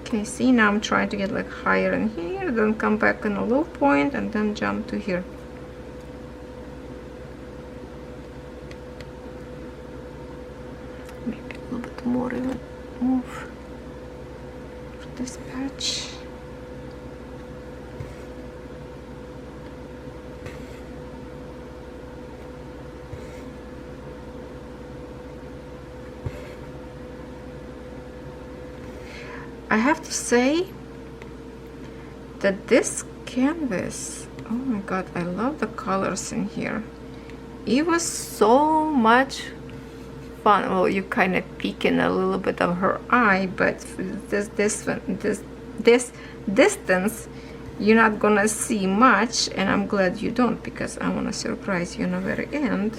Okay, see, now I'm trying to get like higher in here, then come back on a low point and then jump to here. Maybe a little bit more even move this patch. I have to say that this canvas, oh my god, I love the colors in here. It was so much fun. Well, you kind of peeking a little bit of her eye, but this distance you're not gonna see much, and I'm glad you don't, because I want to surprise you in the very end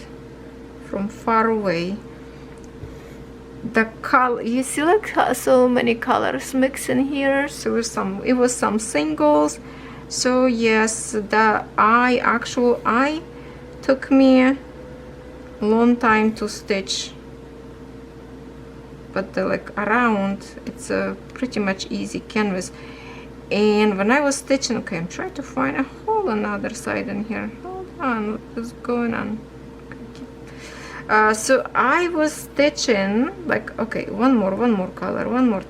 from far away. The color, you see, like so many colors mixing here. So it was some singles. So yes, the actual eye took me a long time to stitch, but the like around, it's a pretty much easy canvas. And when I was stitching, okay, I'm trying to find a hole on the other side in here. Hold on, what is going on? So I was stitching like, okay, one more color, one more.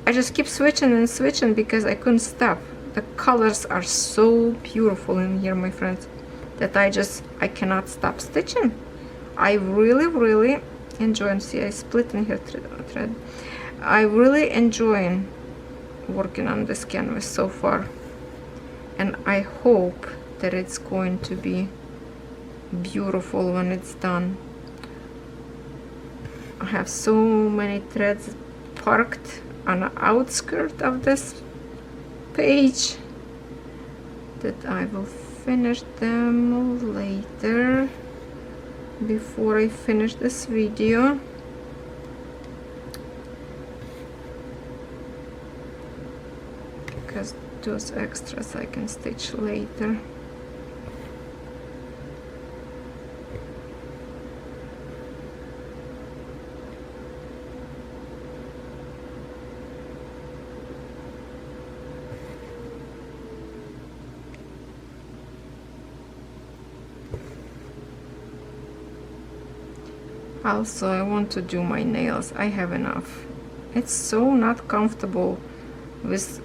I just keep switching and switching because I couldn't stop. The colors are so beautiful in here, my friends, that I cannot stop stitching. I really enjoy, and see I split in here thread. I really enjoy working on this canvas so far, and I hope that it's going to be beautiful when it's done. I have so many threads parked on the outskirt of this page that I will finish them later, before I finish this video. because those extras I can stitch later. Also, I want to do my nails. I have enough. It's so not comfortable with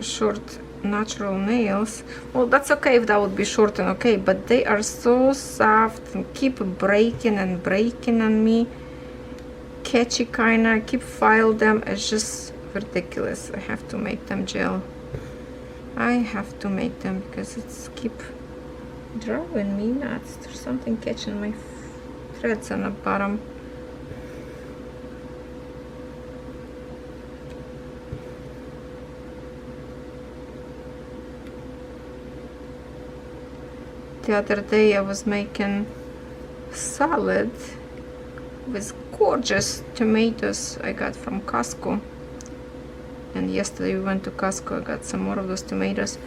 short natural nails. Well, that's okay if that would be short and okay, but they are so soft and keep breaking and breaking on me. Catchy kinda. I keep file them. It's just ridiculous. I have to make them gel. I have to make them because it's keep driving me nuts. There's something catching my threads on the bottom. The other day I was making salad with gorgeous tomatoes I got from Costco, and yesterday we went to Costco. I got some more of those tomatoes.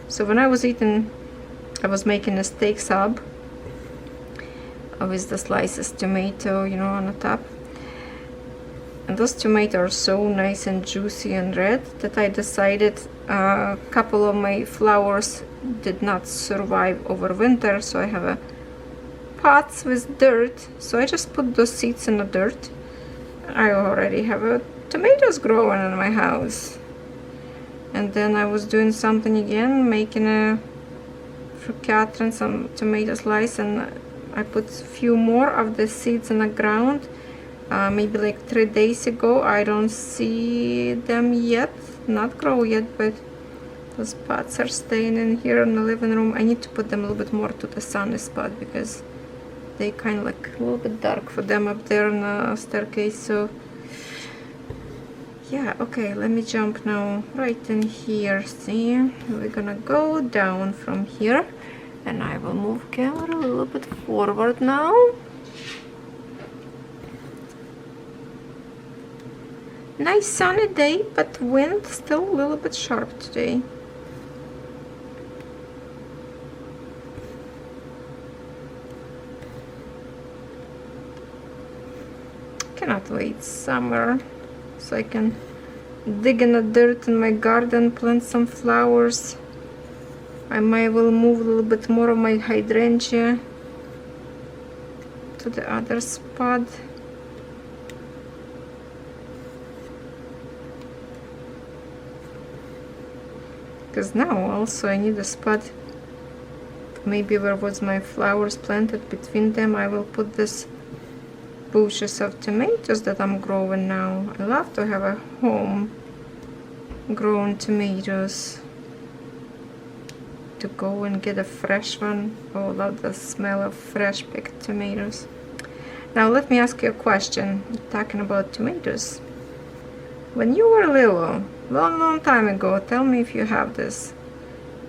So when I was making a steak sub with the slices tomato, you know, on the top, and those tomatoes are so nice and juicy and red that I decided a couple of my flowers did not survive over winter, so I have a pots with dirt, so I just put those seeds in the dirt. I already have tomatoes growing in my house. And then I was doing something again, making a for Catherine some tomato slice, and I put a few more of the seeds in the ground, maybe like 3 days ago. I don't see them yet, not grow yet, but those pots are staying in here in the living room. I need to put them a little bit more to the sunny spot because they kind of like a little bit dark for them up there on the staircase. So yeah, okay, let me jump now right in here. See, we're gonna go down from here, and I will move camera a little bit forward now. Nice sunny day, but wind still a little bit sharp today. Cannot wait summer so I can dig in the dirt in my garden, plant some flowers. I might will move a little bit more of my hydrangea to the other spot. Because now also I need a spot maybe where was my flowers planted. Between them I will put this bushes of tomatoes that I'm growing now. I love to have a home grown tomatoes, to go and get a fresh one. Oh, I love the smell of fresh picked tomatoes. Now let me ask you a question, talking about tomatoes. When you were little, long time ago, tell me if you have this,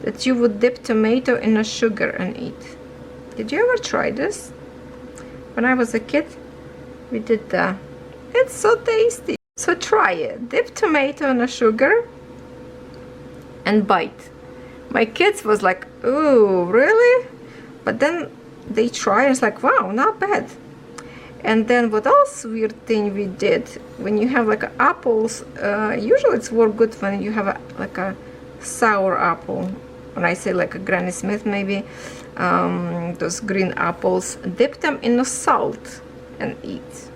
that you would dip tomato in a sugar and eat. Did you ever try this? When I was a kid, we did that. It's so tasty. So try it. Dip tomato in a sugar and bite. My kids was like, ooh, really? But then they try and it's like, wow, not bad. And then what else weird thing we did, when you have like apples, usually it's more good when you have like a sour apple. When I say like a Granny Smith, maybe those green apples, dip them in the salt and eat.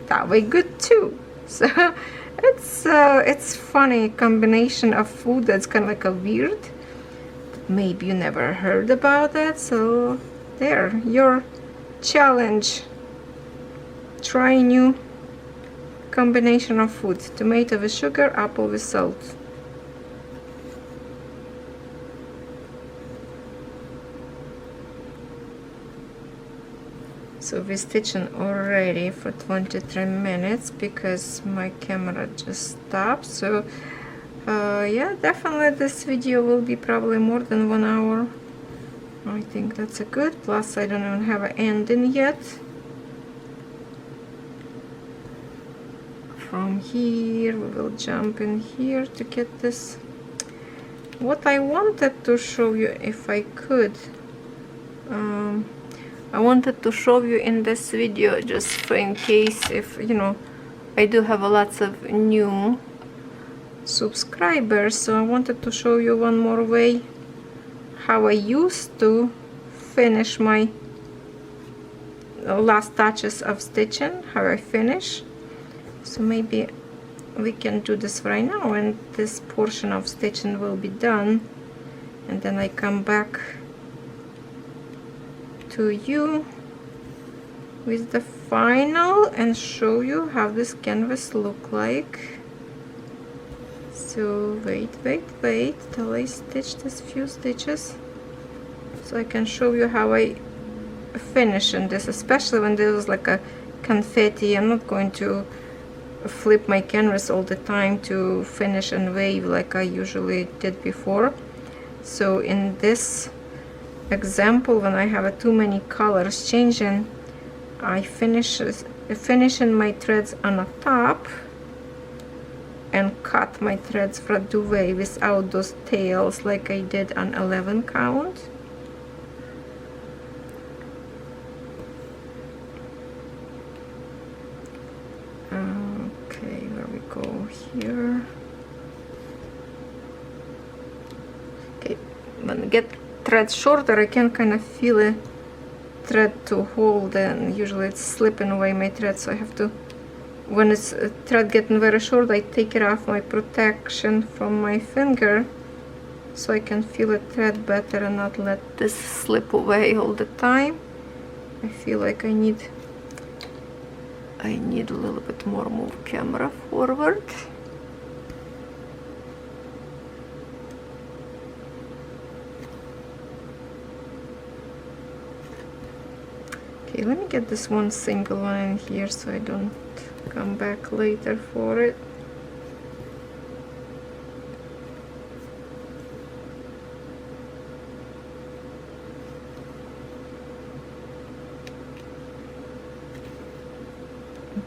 That way good too. So it's funny combination of food that's kind of like a weird. Maybe you never heard about that. So there, your challenge. Try new combination of food: tomato with sugar, apple with salt. So we're stitching already for 23 minutes because my camera just stopped. So yeah, definitely this video will be probably more than 1 hour. I think that's a good. Plus I don't even have an ending yet. From here we will jump in here to get this. what I wanted to show you, if I could, I wanted to show you in this video, just for in case, if you know, I do have lots of new subscribers, so I wanted to show you one more way how I used to finish my last touches of stitching, how I finish. So maybe we can do this right now, and this portion of stitching will be done, and then I come back to you with the final and show you how this canvas look like. So wait till I stitch this few stitches so I can show you how I finish in this, especially when there's like a confetti. I'm not going to flip my canvas all the time to finish and wave like I usually did before. So in this example, when I have too many colors changing, I finishing my threads on the top and cut my threads for duvet without those tails like I did on 11 count. Okay, where we go here. Okay, when I get threads shorter, I can kind of feel a thread to hold, and usually it's slipping away my thread, so I have to, when it's a thread getting very short, I take it off my protection from my finger so I can feel a thread better and not let this slip away all the time. I feel like I need a little bit more move camera forward. Okay, let me get this one single one in here so I don't come back later for it.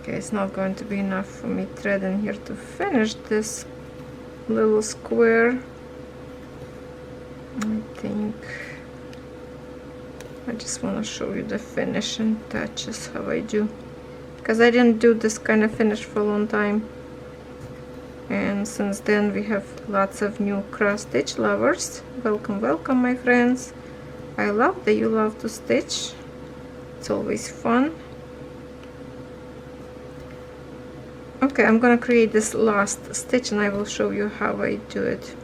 Okay, it's not going to be enough for me thread in here to finish this little square. I think I just want to show you the finishing touches, how I do, because I didn't do this kind of finish for a long time, and since then we have lots of new cross stitch lovers. Welcome, welcome my friends. I love that you love to stitch. It's always fun. Okay, I'm gonna create this last stitch and I will show you how I do it.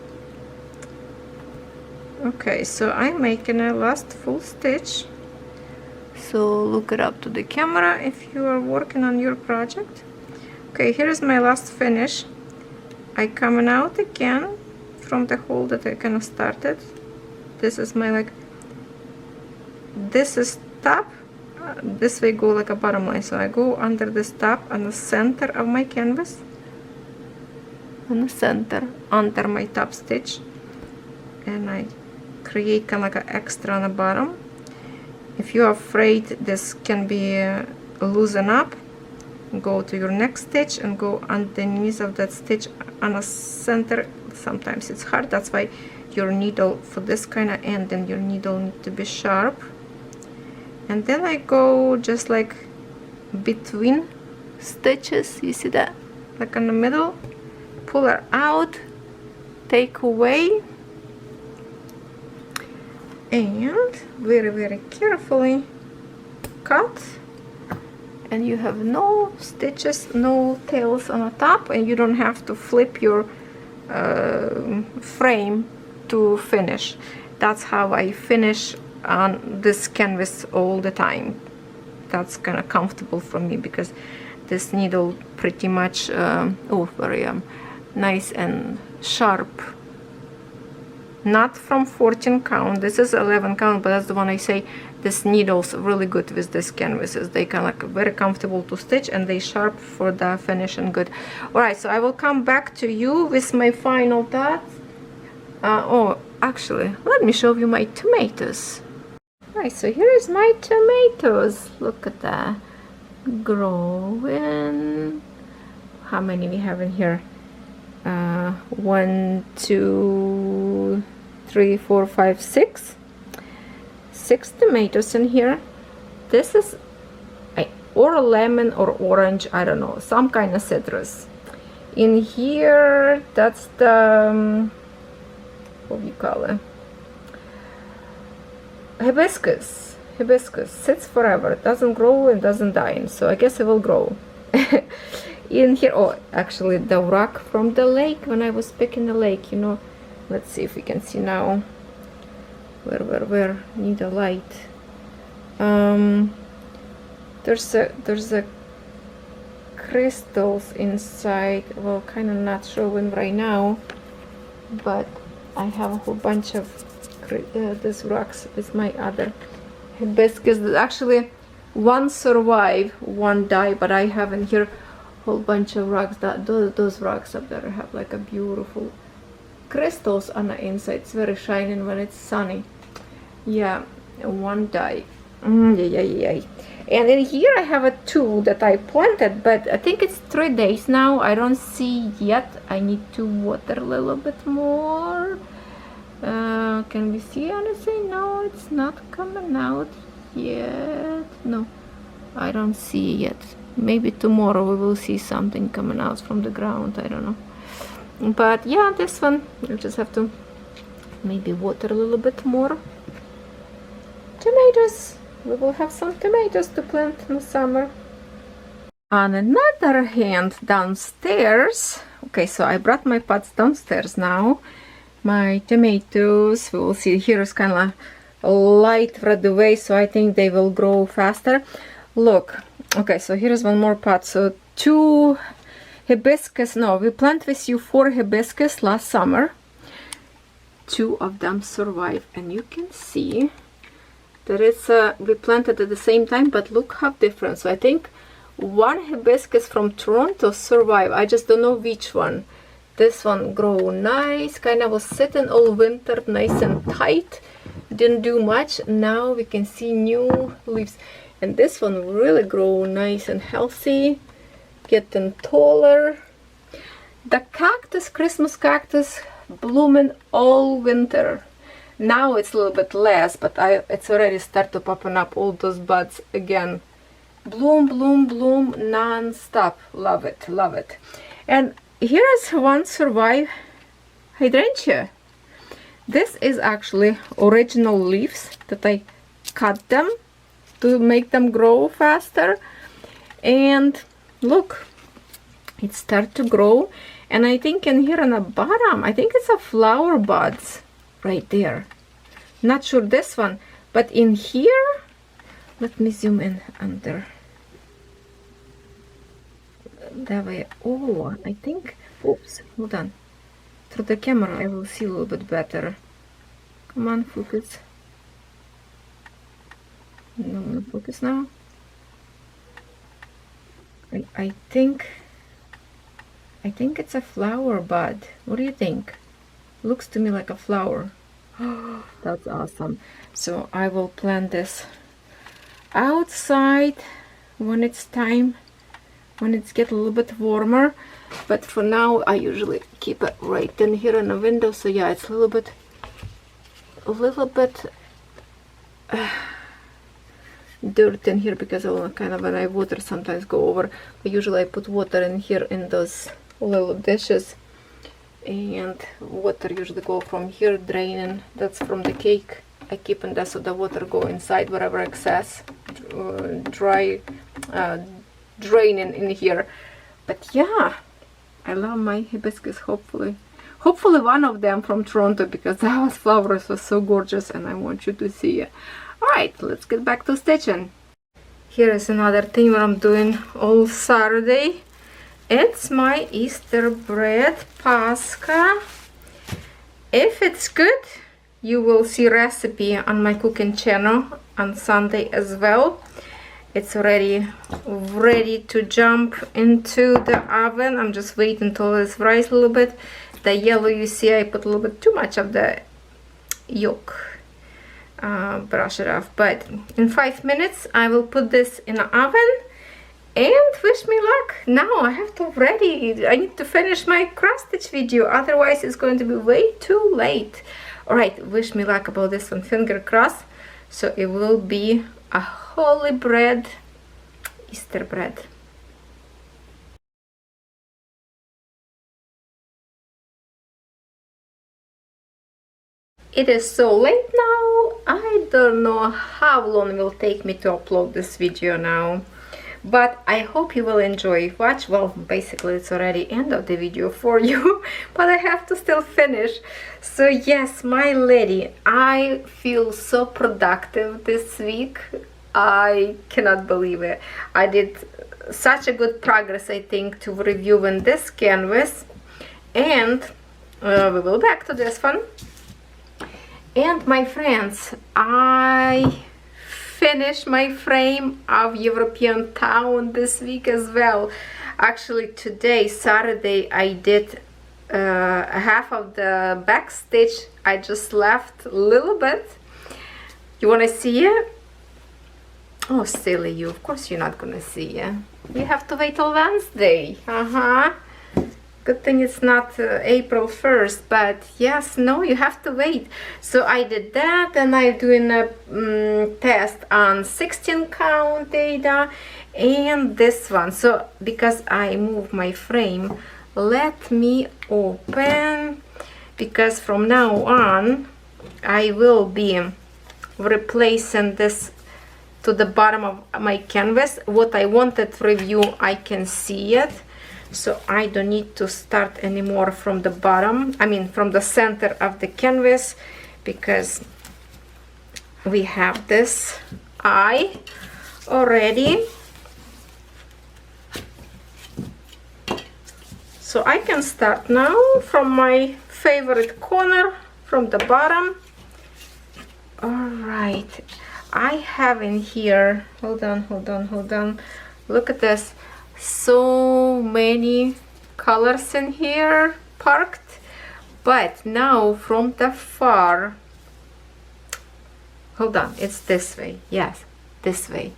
Okay, so I'm making a last full stitch. So look it up to the camera if you are working on your project. Okay, here is my last finish. I coming out again from the hole that I kind of started. This is my this is top. This way go like a bottom line, so I go under this top on the center of my canvas, on the center under my top stitch, and I create kind of like an extra on the bottom. If you're afraid this can be loosen up, go to your next stitch and go underneath of that stitch on the center. Sometimes it's hard, that's why your needle for this kind of end and your needle need to be sharp. And then I go just like between stitches, you see that, like in the middle, pull her out, take away, and very carefully cut, and you have no stitches, no tails on the top, and you don't have to flip your frame to finish. That's how I finish on this canvas all the time. That's kind of comfortable for me because this needle pretty much very nice and sharp. Not from 14 count, this is 11 count, but that's the one I say this needle's really good with this canvases. They kind of like very comfortable to stitch and they sharp for the finish and good. Alright, so I will come back to you with my final thoughts. Oh, actually, let me show you my tomatoes. Alright, so here is my tomatoes. Look at that. Growing. How many we have in here? 1, 2, 3, 4, 5, 6. 6 tomatoes in here. This is or a lemon or orange, I don't know, some kind of citrus. In here, that's the what do you call it? Hibiscus. Hibiscus sits forever. It doesn't grow and doesn't die, so I guess it will grow. In here, oh, actually the rock from the lake, when I was picking the lake, you know, let's see if we can see now. Where need a light. There's a crystals inside. Well, kind of not showing right now, but I have a whole bunch of these rocks with my other hibiscus. Actually, one survive, one die, but I have in here a whole bunch of rocks. That those rocks up there have like a beautiful crystals on the inside. It's very shining when it's sunny. Yeah, one die. Yeah. And in here I have a 2 that I planted, but I think it's 3 days now. I don't see yet. I need to water a little bit more. Can we see anything? No, it's not coming out yet. No, I don't see yet. Maybe tomorrow we will see something coming out from the ground. I don't know. But yeah, this one we'll just have to maybe water a little bit more. Tomatoes. We will have some tomatoes to plant in the summer. On another hand, downstairs, okay, so I brought my pots downstairs now. My tomatoes, we will see, here is kind of light right away, so I think they will grow faster. Look, okay, so here is one more pot. So 2 hibiscus, no, we planted with you 4 hibiscus last summer. 2 of them survived, and you can see that it's we planted at the same time, but look how different. So I think one hibiscus from Toronto survived. I just don't know which one. This one grow nice, kind of was sitting all winter nice and tight, didn't do much. Now we can see new leaves, and this one really grow nice and healthy, getting taller. The cactus, Christmas cactus, blooming all winter. Now it's a little bit less, but it's already started popping up all those buds again. Bloom, bloom, bloom, non-stop. Love it, love it. And here is one survive hydrangea. This is actually original leaves that I cut them to make them grow faster. And look, it started to grow. And I think in here on the bottom, I think it's a flower buds. Right there, not sure this one, but in here, let me zoom in under that way. Oh, I think, oops, hold on, through the camera I will see a little bit better. Come on, focus. No, focus now. I think it's a flower bud. What do you think? Looks to me like a flower. Oh, that's awesome. So I will plant this outside when it's time, when it's get a little bit warmer. But for now I usually keep it right in here in the window. So yeah, it's a little bit dirt in here because I will kind of, when I water, sometimes go over. But usually I put water in here in those little dishes, and water usually go from here draining. That's from the cake I keep in there, so the water go inside wherever excess draining in here. But yeah, I love my hibiscus. Hopefully one of them from Toronto, because those flowers were so gorgeous and I want you to see it. Alright, let's get back to stitching. Here is another thing what I'm doing all Saturday. It's my Easter bread Pascha. If it's good, you will see recipe on my cooking channel on Sunday as well. It's already ready to jump into the oven. I'm just waiting until it's rise a little bit. The yellow, you see, I put a little bit too much of the yolk. Brush it off. But in 5 minutes I will put this in the oven. And wish me luck. Now I have to ready. I need to finish my cross stitch video, otherwise it's going to be way too late. All right, wish me luck about this one, finger crossed. So it will be a holy bread, Easter bread. It is so late now. I don't know how long it will take me to upload this video now, but I hope you will enjoy watch. Well, basically it's already end of the video for you, but I have to still finish. So yes, my lady, I feel so productive this week. I cannot believe it. I did such a good progress, I think, to reviewing this canvas, and we will back to this one. And my friends, I finished my frame of European town this week as well. Actually today, Saturday, I did half of the back stitch. I just left a little bit. You want to see it? Oh, silly you, of course you're not gonna see it. You have to wait till Wednesday. Good thing it's not April 1st, but yes, no, you have to wait. So I did that, and I'm doing a test on 16 count data and this one. So because I moved my frame, let me open, because from now on I will be replacing this to the bottom of my canvas. What I wanted to review, I can see it. So I don't need to start anymore from the bottom, I mean from the center of the canvas, because we have this eye already. So I can start now from my favorite corner, from the bottom. All right, I have in here, hold on, look at this. So many colors in here parked, but now from the far, hold on, it's this way, yes, this way.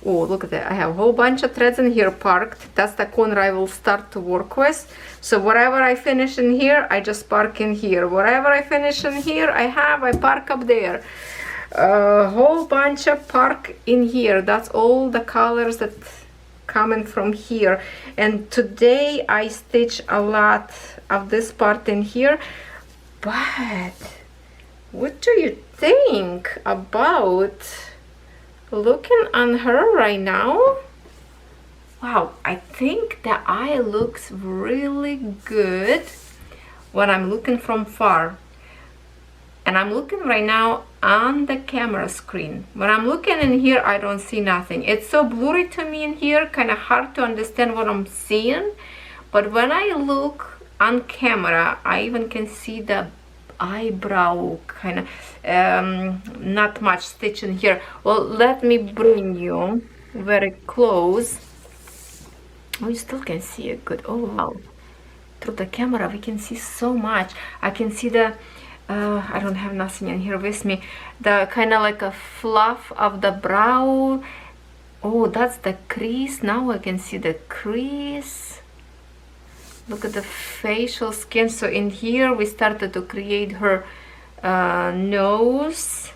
Oh, look at that, I have a whole bunch of threads in here parked. That's the corner I will start to work with. So whatever I finish in here, I just park in here. Whatever I finish in here, I park up there. A whole bunch of park in here. That's all the colors that coming from here. And today I stitch a lot of this part in here, but what do you think about looking on her right now? Wow, I think the eye looks really good when I'm looking from far. And I'm looking right now on the camera screen. When I'm looking in here, I don't see nothing. It's so blurry to me in here, kind of hard to understand what I'm seeing. But when I look on camera, I even can see the eyebrow, kind of not much stitch in here. Well, let me bring you very close. Oh, you still can see it good. Oh wow, through the camera we can see so much. I can see the I don't have nothing in here with me, the kind of like a fluff of the brow. Oh, that's the crease. Now I can see the crease. Look at the facial skin. So in here we started to create her nose,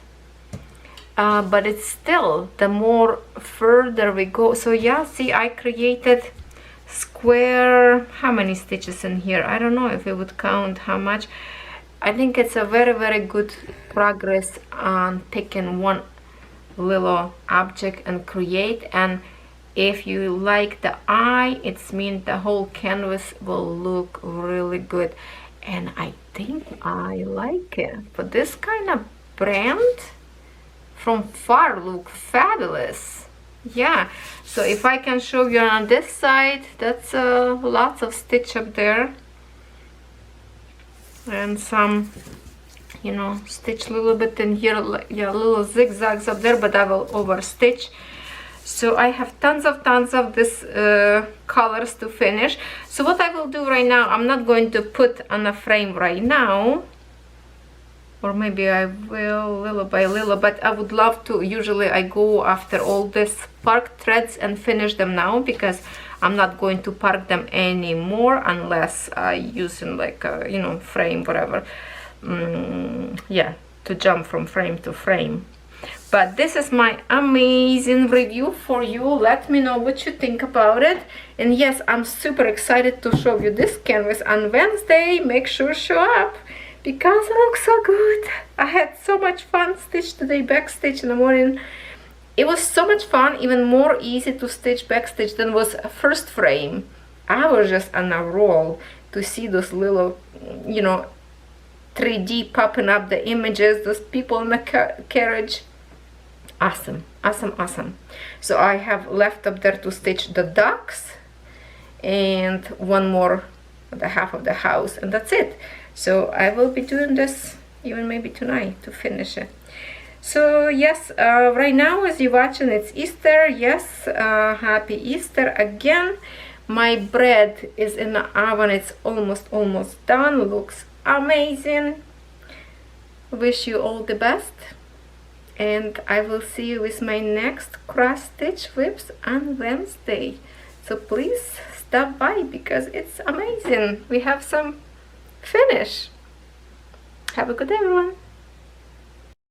but it's still, the more further we go. So yeah, see, I created square, how many stitches in here? I don't know if it would count how much. I think it's a very good progress on picking one little object and create. And if you like the eye, it means the whole canvas will look really good. And I think I like it. But this kind of brand from far look fabulous. Yeah, so if I can show you on this side, that's lots of stitch up there. And some, you know, stitch a little bit in here, yeah, little zigzags up there, but I will over stitch. So I have tons of this colors to finish. So what I will do right now, I'm not going to put on a frame right now, or maybe I will little by little, but I would love to. Usually I go after all this park threads and finish them now, because I'm not going to park them anymore unless I use in like a, you know, frame, whatever. yeah, to jump from frame to frame. But this is my amazing review for you. Let me know what you think about it. And yes, I'm super excited to show you this canvas on Wednesday. Make sure to show up because it looks so good. I had so much fun stitch today, backstitch in the morning. It was so much fun, even more easy to stitch backstitch than was first frame. I was just on a roll to see those little, you know, 3D popping up, the images, those people in the carriage. Awesome, awesome, awesome. So I have left up there to stitch the ducks and one more, the half of the house, and that's it. So I will be doing this even maybe tonight to finish it. So yes, right now as you're watching, it's Easter. Yes, happy Easter again. My bread is in the oven. It's almost done. Looks amazing. Wish you all the best. And I will see you with my next cross stitch whips on Wednesday. So please stop by because it's amazing. We have some finish. Have a good day, everyone.